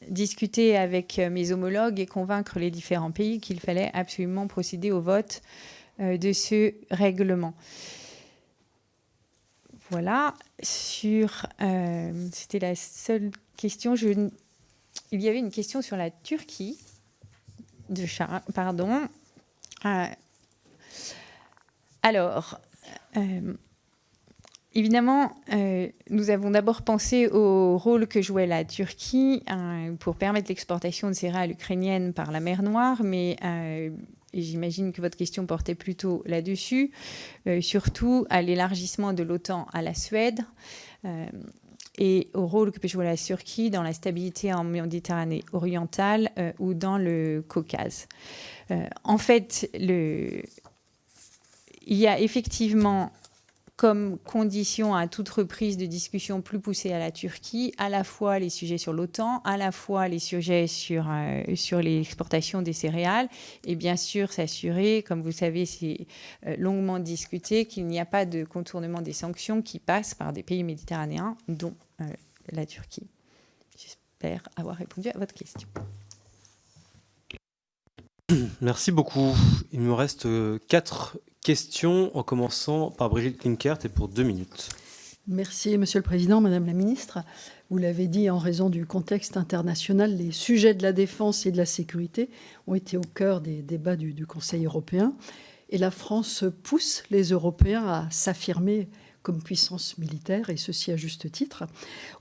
discuter avec mes homologues et convaincre les différents pays qu'il fallait absolument procéder au vote de ce règlement. Voilà. C'était la seule question. Il y avait une question sur la Turquie. Pardon. Alors... Évidemment, nous avons d'abord pensé au rôle que jouait la Turquie pour permettre l'exportation de céréales ukrainiennes par la mer Noire, mais et j'imagine que votre question portait plutôt là-dessus, surtout à l'élargissement de l'OTAN à la Suède et au rôle que peut jouer la Turquie dans la stabilité en Méditerranée orientale ou dans le Caucase. En fait, il y a effectivement comme condition à toute reprise de discussion plus poussée à la Turquie, à la fois les sujets sur l'OTAN, à la fois les sujets sur l'exportation des céréales, et bien sûr s'assurer, comme vous savez, c'est longuement discuté, qu'il n'y a pas de contournement des sanctions qui passent par des pays méditerranéens, dont la Turquie. J'espère avoir répondu à votre question. Merci beaucoup. Il me reste 4 questions, en commençant par Brigitte Klinkert et pour 2 minutes. Merci, Monsieur le Président, Madame la Ministre. Vous l'avez dit, en raison du contexte international, les sujets de la défense et de la sécurité ont été au cœur des débats du Conseil européen. Et la France pousse les Européens à s'affirmer comme puissance militaire, et ceci à juste titre.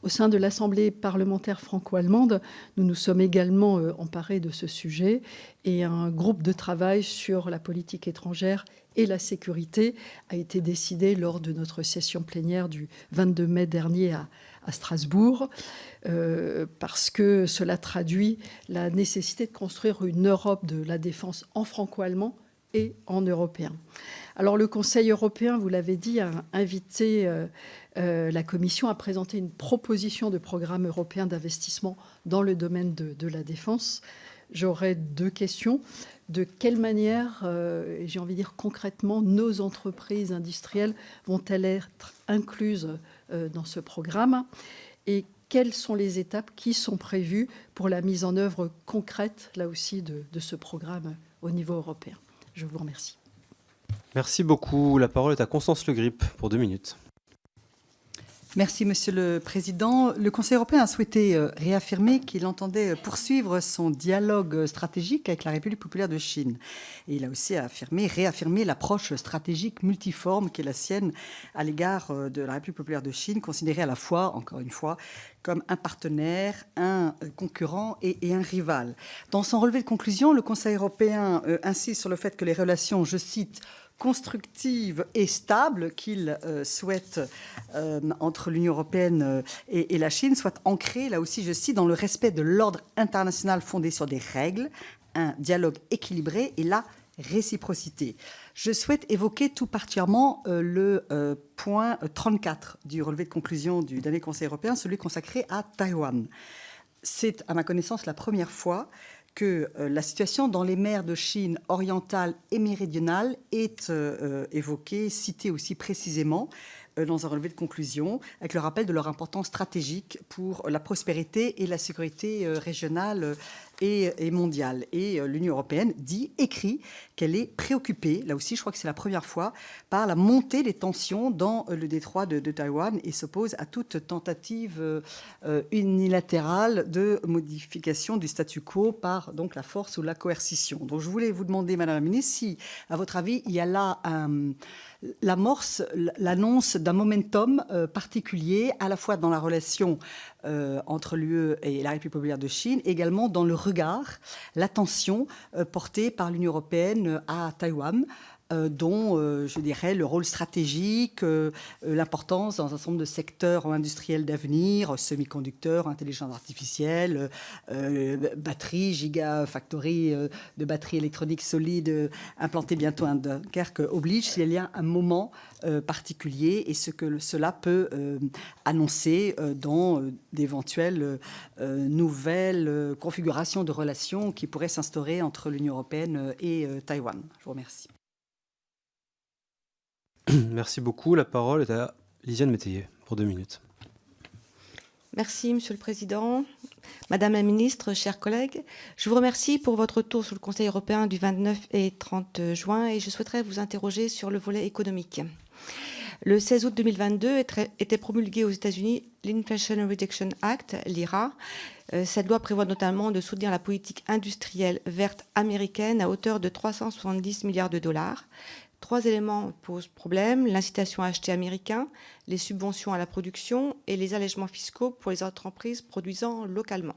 Au sein de l'Assemblée parlementaire franco-allemande, nous nous sommes également emparés de ce sujet, et un groupe de travail sur la politique étrangère et la sécurité a été décidé lors de notre session plénière du 22 mai dernier à Strasbourg, parce que cela traduit la nécessité de construire une Europe de la défense en franco-allemand et en européen. Alors le Conseil européen, vous l'avez dit, a invité la Commission à présenter une proposition de programme européen d'investissement dans le domaine de la défense. J'aurais 2 questions. De quelle manière, et j'ai envie de dire concrètement, nos entreprises industrielles vont-elles être incluses dans ce programme? Et quelles sont les étapes qui sont prévues pour la mise en œuvre concrète, là aussi, de ce programme au niveau européen? Je vous remercie. Merci beaucoup. La parole est à Constance Le Grip pour 2 minutes. Merci, Monsieur le Président. Le Conseil européen a souhaité réaffirmer qu'il entendait poursuivre son dialogue stratégique avec la République populaire de Chine. Et il a aussi réaffirmé l'approche stratégique multiforme qui est la sienne à l'égard de la République populaire de Chine, considérée à la fois, encore une fois, comme un partenaire, un concurrent et un rival. Dans son relevé de conclusion, le Conseil européen insiste sur le fait que les relations, je cite, constructive et stable qu'il souhaite entre l'Union européenne et la Chine soit ancrée, là aussi je cite, dans le respect de l'ordre international fondé sur des règles, un dialogue équilibré et la réciprocité. Je souhaite évoquer tout particulièrement le point 34 du relevé de conclusion du dernier Conseil européen, celui consacré à Taïwan. C'est, à ma connaissance, la première fois que la situation dans les mers de Chine orientale et méridionale est évoquée, citée aussi précisément dans un relevé de conclusion, avec le rappel de leur importance stratégique pour la prospérité et la sécurité régionale et mondiale. Et l'Union européenne écrit qu'elle est préoccupée, là aussi je crois que c'est la première fois, par la montée des tensions dans le détroit de Taïwan et s'oppose à toute tentative unilatérale de modification du statu quo par donc la force ou la coercition. Donc je voulais vous demander, Madame la Ministre, si, à votre avis, il y a là l'amorce, l'annonce d'un momentum particulier, à la fois dans la relation entre l'UE et la République populaire de Chine, également dans le regard, l'attention portée par l'Union européenne à Taïwan, dont, je dirais, le rôle stratégique, l'importance dans un certain nombre de secteurs industriels d'avenir, semi-conducteurs, intelligence artificielle, batteries, gigafactories de batteries électroniques solides implantées bientôt à Dunkerque oblige, s'il y a un moment particulier et ce que cela peut annoncer dans d'éventuelles nouvelles configurations de relations qui pourraient s'instaurer entre l'Union européenne et Taïwan. Je vous remercie. Merci beaucoup. La parole est à Lisiane Métayer pour 2 minutes. Merci, Monsieur le Président. Madame la Ministre, chers collègues, je vous remercie pour votre retour sur le Conseil européen du 29 et 30 juin et je souhaiterais vous interroger sur le volet économique. Le 16 août 2022 était promulgué aux États-Unis l'Inflation Reduction Act, l'IRA. Cette loi prévoit notamment de soutenir la politique industrielle verte américaine à hauteur de 370 milliards de dollars. 3 éléments posent problème: l'incitation à acheter américain, les subventions à la production et les allègements fiscaux pour les entreprises produisant localement.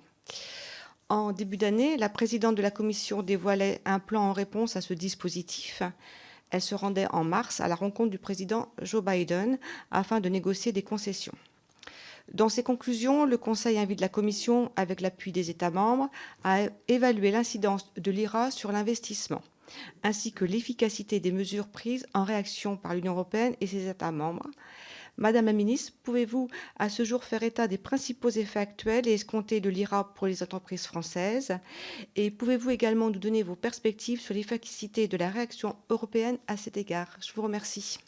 En début d'année, la présidente de la Commission dévoilait un plan en réponse à ce dispositif. Elle se rendait en mars à la rencontre du président Joe Biden afin de négocier des concessions. Dans ses conclusions, le Conseil invite la Commission, avec l'appui des États membres, à évaluer l'incidence de l'IRA sur l'investissement, ainsi que l'efficacité des mesures prises en réaction par l'Union européenne et ses États membres. Madame la Ministre, pouvez-vous à ce jour faire état des principaux effets actuels et escomptés de l'IRA pour les entreprises françaises? Et pouvez-vous également nous donner vos perspectives sur l'efficacité de la réaction européenne à cet égard? Je vous remercie.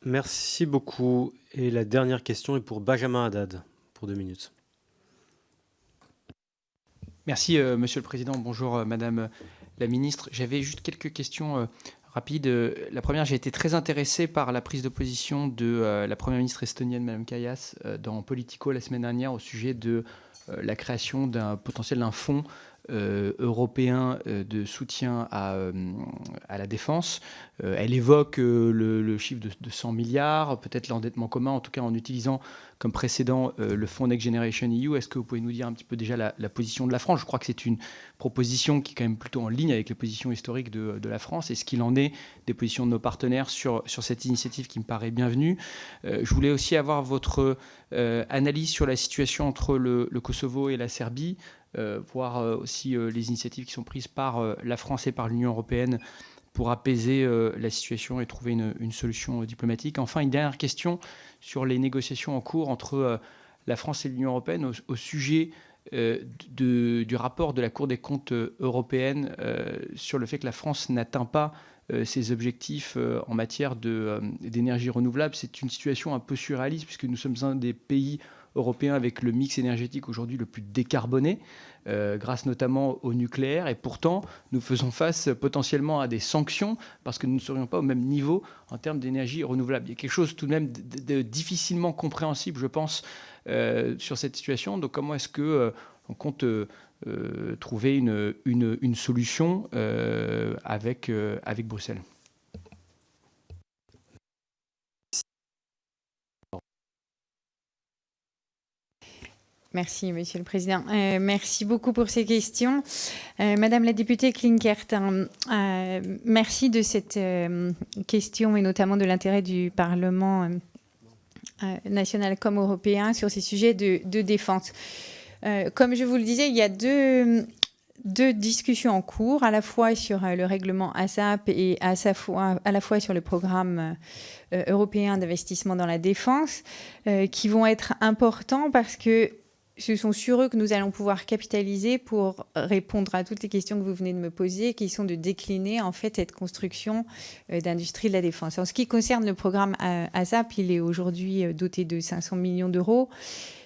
Merci beaucoup. Et la dernière question est pour Benjamin Haddad pour 2 minutes. Merci, Monsieur le Président. Bonjour, Madame la Ministre. J'avais juste quelques questions rapides. La première, j'ai été très intéressé par la prise de position de la Première ministre estonienne, Madame Kallas, dans Politico la semaine dernière au sujet de la création d'un fonds européen de soutien à la défense. Elle évoque le chiffre de 100 milliards, peut-être l'endettement commun, en tout cas en utilisant comme précédent le fonds Next Generation EU. Est-ce que vous pouvez nous dire un petit peu déjà la position de la France? Je crois que c'est une proposition qui est quand même plutôt en ligne avec les positions historiques de la France. Et ce qu'il en est des positions de nos partenaires sur cette initiative qui me paraît bienvenue. Je voulais aussi avoir votre analyse sur la situation entre le Kosovo et la Serbie, voir aussi les initiatives qui sont prises par la France et par l'Union européenne pour apaiser la situation et trouver une solution diplomatique. Enfin, une dernière question sur les négociations en cours entre la France et l'Union européenne au sujet du rapport de la Cour des comptes européenne sur le fait que la France n'atteint pas ses objectifs en matière d'énergie renouvelable. C'est une situation un peu surréaliste puisque nous sommes un des pays européens avec le mix énergétique aujourd'hui le plus décarboné, grâce notamment au nucléaire. Et pourtant, nous faisons face potentiellement à des sanctions parce que nous ne serions pas au même niveau en termes d'énergie renouvelable. Il y a quelque chose tout de même de difficilement compréhensible, je pense, sur cette situation. Donc comment est-ce qu'on compte trouver une solution avec Bruxelles ? Merci, Monsieur le Président. Merci beaucoup pour ces questions. Madame la députée Klinkert, merci de cette question et notamment de l'intérêt du Parlement national comme européen sur ces sujets de défense. Comme je vous le disais, il y a deux discussions en cours, à la fois sur le règlement ASAP et à la fois sur le programme européen d'investissement dans la défense, qui vont être importants parce que ce sont sur eux que nous allons pouvoir capitaliser pour répondre à toutes les questions que vous venez de me poser, qui sont de décliner en fait cette construction d'industrie de la défense. En ce qui concerne le programme ASAP, il est aujourd'hui doté de 500 millions d'euros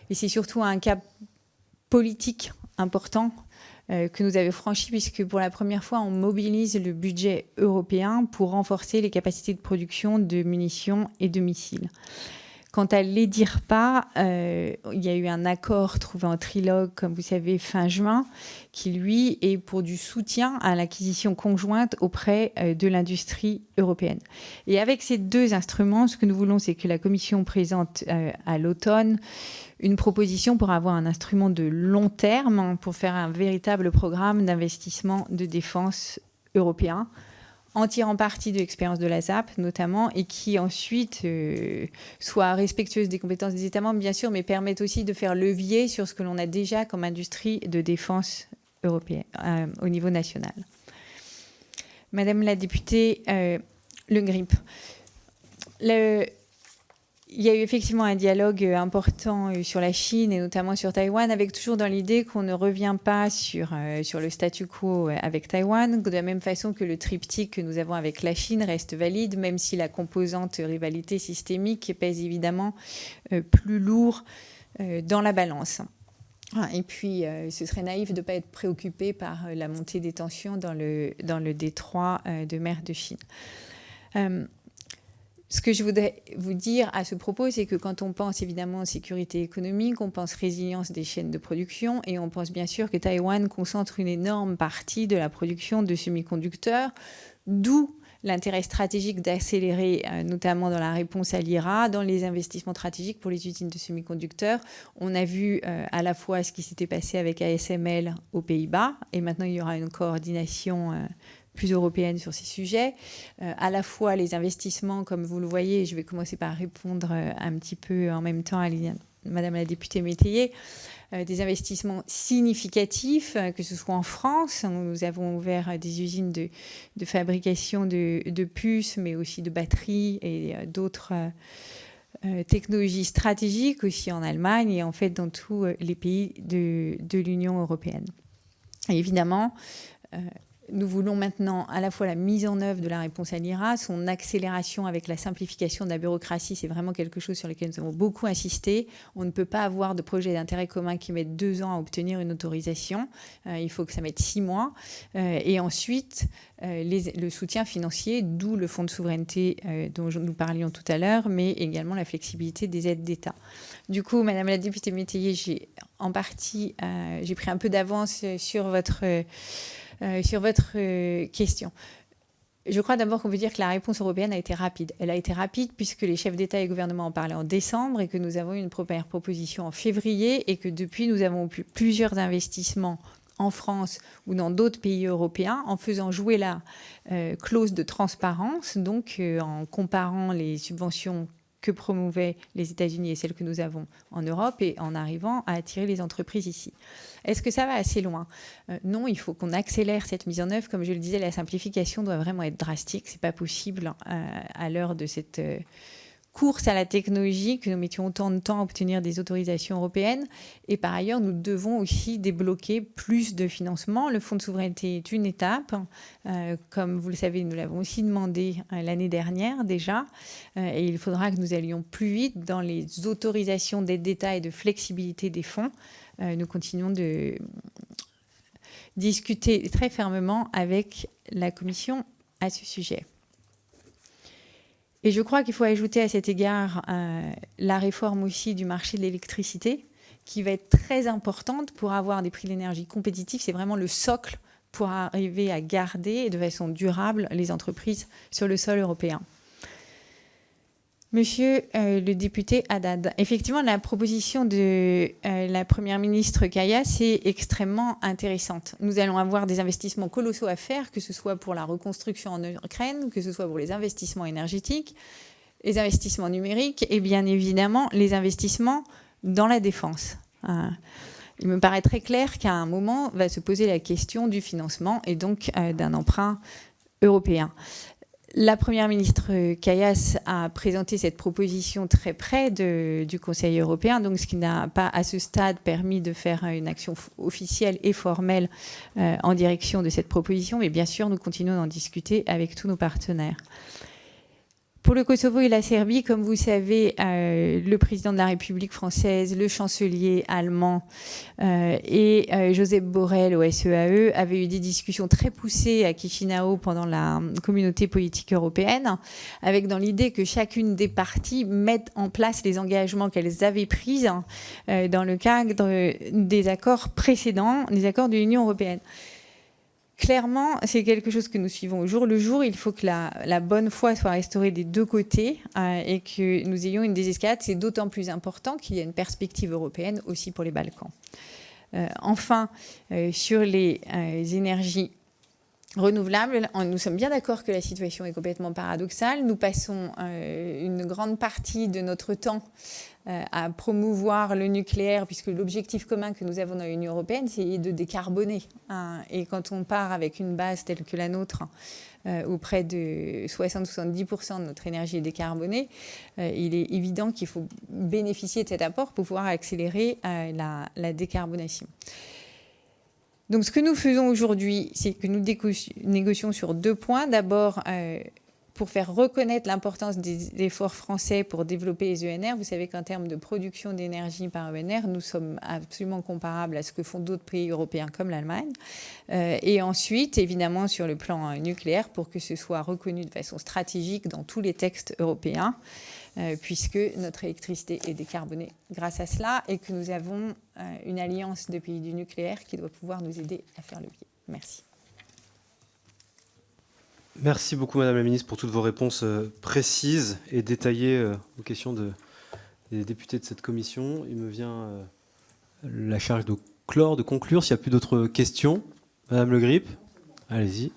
et c'est surtout un cap politique important que nous avons franchi puisque pour la première fois, on mobilise le budget européen pour renforcer les capacités de production de munitions et de missiles. Quant à l'EDIRPA, il y a eu un accord trouvé en trilogue, comme vous savez, fin juin, qui, lui, est pour du soutien à l'acquisition conjointe auprès de l'industrie européenne. Et avec ces deux instruments, ce que nous voulons, c'est que la Commission présente à l'automne une proposition pour avoir un instrument de long terme, pour faire un véritable programme d'investissement de défense européen, en tirant parti de l'expérience de la ZAP notamment, et qui ensuite soit respectueuse des compétences des États membres, bien sûr, mais permette aussi de faire levier sur ce que l'on a déjà comme industrie de défense européenne au niveau national. Madame la députée Le Grip, il y a eu effectivement un dialogue important sur la Chine et notamment sur Taïwan, avec toujours dans l'idée qu'on ne revient pas sur le statu quo avec Taïwan, de la même façon que le triptyque que nous avons avec la Chine reste valide, même si la composante rivalité systémique pèse évidemment plus lourd dans la balance. Et puis, ce serait naïf de ne pas être préoccupé par la montée des tensions dans le détroit de mer de Chine. Ce que je voudrais vous dire à ce propos, c'est que quand on pense évidemment sécurité économique, on pense résilience des chaînes de production et on pense bien sûr que Taïwan concentre une énorme partie de la production de semi-conducteurs, d'où l'intérêt stratégique d'accélérer, notamment dans la réponse à l'IRA, dans les investissements stratégiques pour les usines de semi-conducteurs. On a vu à la fois ce qui s'était passé avec ASML aux Pays-Bas et maintenant il y aura une coordination plus européenne sur ces sujets, à la fois les investissements, comme vous le voyez, je vais commencer par répondre un petit peu en même temps à Madame la députée Métayer, des investissements significatifs, que ce soit en France, nous avons ouvert des usines de fabrication de puces, mais aussi de batteries et d'autres technologies stratégiques aussi en Allemagne et en fait dans tous les pays de l'Union européenne. Et évidemment, nous voulons maintenant à la fois la mise en œuvre de la réponse à l'IRA, son accélération avec la simplification de la bureaucratie, c'est vraiment quelque chose sur lequel nous avons beaucoup insisté. On ne peut pas avoir de projet d'intérêt commun qui mette 2 ans à obtenir une autorisation. Il faut que ça mette 6 mois. Et ensuite, le soutien financier, d'où le fonds de souveraineté dont nous parlions tout à l'heure, mais également la flexibilité des aides d'État. Du coup, Madame la députée Métayer, j'ai pris un peu d'avance sur votre question. Je crois d'abord qu'on peut dire que la réponse européenne a été rapide. Elle a été rapide puisque les chefs d'État et de gouvernement en parlaient en décembre et que nous avons eu une première proposition en février et que depuis, nous avons eu plusieurs investissements en France ou dans d'autres pays européens en faisant jouer la clause de transparence, donc en comparant les subventions que promouvaient les États-Unis et celles que nous avons en Europe et en arrivant à attirer les entreprises ici. Est-ce que ça va assez loin ? Non, il faut qu'on accélère cette mise en œuvre. Comme je le disais, la simplification doit vraiment être drastique. Ce n'est pas possible à l'heure de cette course à la technologie que nous mettions autant de temps à obtenir des autorisations européennes. Et par ailleurs, nous devons aussi débloquer plus de financement. Le fonds de souveraineté est une étape. Comme vous le savez, nous l'avons aussi demandé l'année dernière déjà. Et il faudra que nous allions plus vite dans les autorisations d'aide d'État et de flexibilité des fonds. Nous continuons de discuter très fermement avec la Commission à ce sujet. Et je crois qu'il faut ajouter à cet égard la réforme aussi du marché de l'électricité, qui va être très importante pour avoir des prix de l'énergie compétitifs. C'est vraiment le socle pour arriver à garder de façon durable les entreprises sur le sol européen. Monsieur le député Haddad, effectivement, la proposition de la Première ministre Kayas est extrêmement intéressante. Nous allons avoir des investissements colossaux à faire, que ce soit pour la reconstruction en Ukraine, que ce soit pour les investissements énergétiques, les investissements numériques et bien évidemment les investissements dans la défense. Il me paraît très clair qu'à un moment va se poser la question du financement et donc d'un emprunt européen. La Première ministre Kayas a présenté cette proposition très près du Conseil européen, donc ce qui n'a pas à ce stade permis de faire une action officielle et formelle en direction de cette proposition, mais bien sûr nous continuons d'en discuter avec tous nos partenaires. Pour le Kosovo et la Serbie, comme vous savez, le président de la République française, le chancelier allemand et Josep Borrell au SEAE avaient eu des discussions très poussées à Chisinau pendant la communauté politique européenne, avec dans l'idée que chacune des parties mette en place les engagements qu'elles avaient pris dans le cadre des accords précédents, des accords de l'Union européenne. Clairement, c'est quelque chose que nous suivons au jour le jour. Il faut que la bonne foi soit restaurée des deux côtés et que nous ayons une désescalade. C'est d'autant plus important qu'il y a une perspective européenne aussi pour les Balkans. Enfin, sur les énergies renouvelables, nous sommes bien d'accord que la situation est complètement paradoxale. Nous passons une grande partie de notre temps à promouvoir le nucléaire, puisque l'objectif commun que nous avons dans l'Union européenne, c'est de décarboner. Et quand on part avec une base telle que la nôtre, où près de 60-70% de notre énergie est décarbonée, il est évident qu'il faut bénéficier de cet apport pour pouvoir accélérer la décarbonation. Donc ce que nous faisons aujourd'hui, c'est que nous négocions sur 2 points. D'abord, pour faire reconnaître l'importance des efforts français pour développer les ENR. Vous savez qu'en termes de production d'énergie par ENR, nous sommes absolument comparables à ce que font d'autres pays européens comme l'Allemagne. Et ensuite, évidemment, sur le plan nucléaire, pour que ce soit reconnu de façon stratégique dans tous les textes européens, puisque notre électricité est décarbonée grâce à cela et que nous avons une alliance de pays du nucléaire qui doit pouvoir nous aider à faire le pied. Merci. Merci beaucoup, Madame la Ministre, pour toutes vos réponses précises et détaillées aux questions des députés de cette commission. Il me vient la charge de clore, de conclure. S'il n'y a plus d'autres questions, Madame Le Grip, allez-y.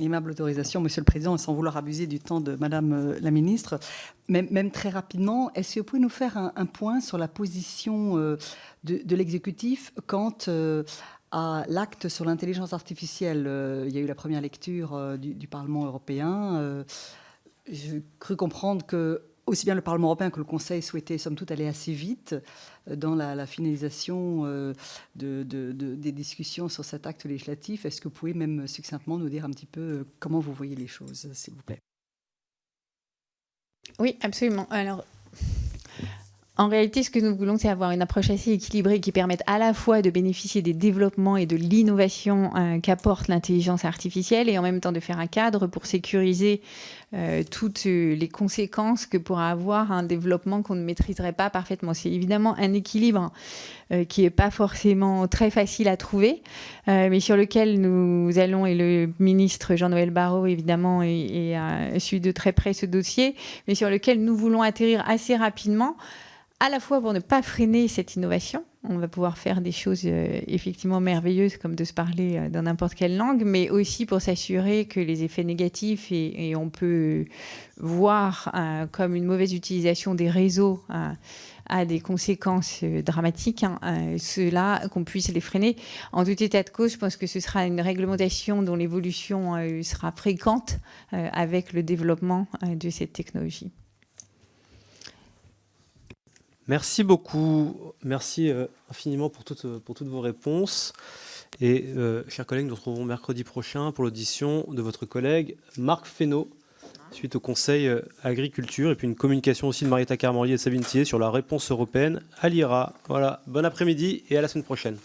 Aimable autorisation, Monsieur le Président, sans vouloir abuser du temps de Madame la Ministre, même très rapidement, est-ce que vous pouvez nous faire un point sur la position de l'exécutif quant à l'acte sur l'intelligence artificielle? Il y a eu la première lecture du Parlement européen. J'ai cru comprendre que aussi bien le Parlement européen que le Conseil souhaitaient, somme toute, aller assez vite dans la finalisation des discussions sur cet acte législatif. Est-ce que vous pouvez même succinctement nous dire un petit peu comment vous voyez les choses, s'il vous plaît? Oui, absolument. Alors, en réalité, ce que nous voulons, c'est avoir une approche assez équilibrée qui permette à la fois de bénéficier des développements et de l'innovation qu'apporte l'intelligence artificielle et en même temps de faire un cadre pour sécuriser toutes les conséquences que pourra avoir un développement qu'on ne maîtriserait pas parfaitement. C'est évidemment un équilibre qui n'est pas forcément très facile à trouver, mais sur lequel nous allons, et le ministre Jean-Noël Barrot, évidemment, suit de très près ce dossier, mais sur lequel nous voulons atterrir assez rapidement, à la fois pour ne pas freiner cette innovation. On va pouvoir faire des choses effectivement merveilleuses, comme de se parler dans n'importe quelle langue, mais aussi pour s'assurer que les effets négatifs, et on peut voir comme une mauvaise utilisation des réseaux a des conséquences dramatiques, ceux-là, qu'on puisse les freiner. En tout état de cause, je pense que ce sera une réglementation dont l'évolution sera fréquente avec le développement de cette technologie. Merci beaucoup. Merci infiniment pour toutes vos réponses. Et chers collègues, nous nous retrouvons mercredi prochain pour l'audition de votre collègue Marc Fesneau, suite au Conseil agriculture, et puis une communication aussi de Marietta Carmorlier et de Sabine Thier sur la réponse européenne à l'IRA. Voilà, bon après-midi et à la semaine prochaine.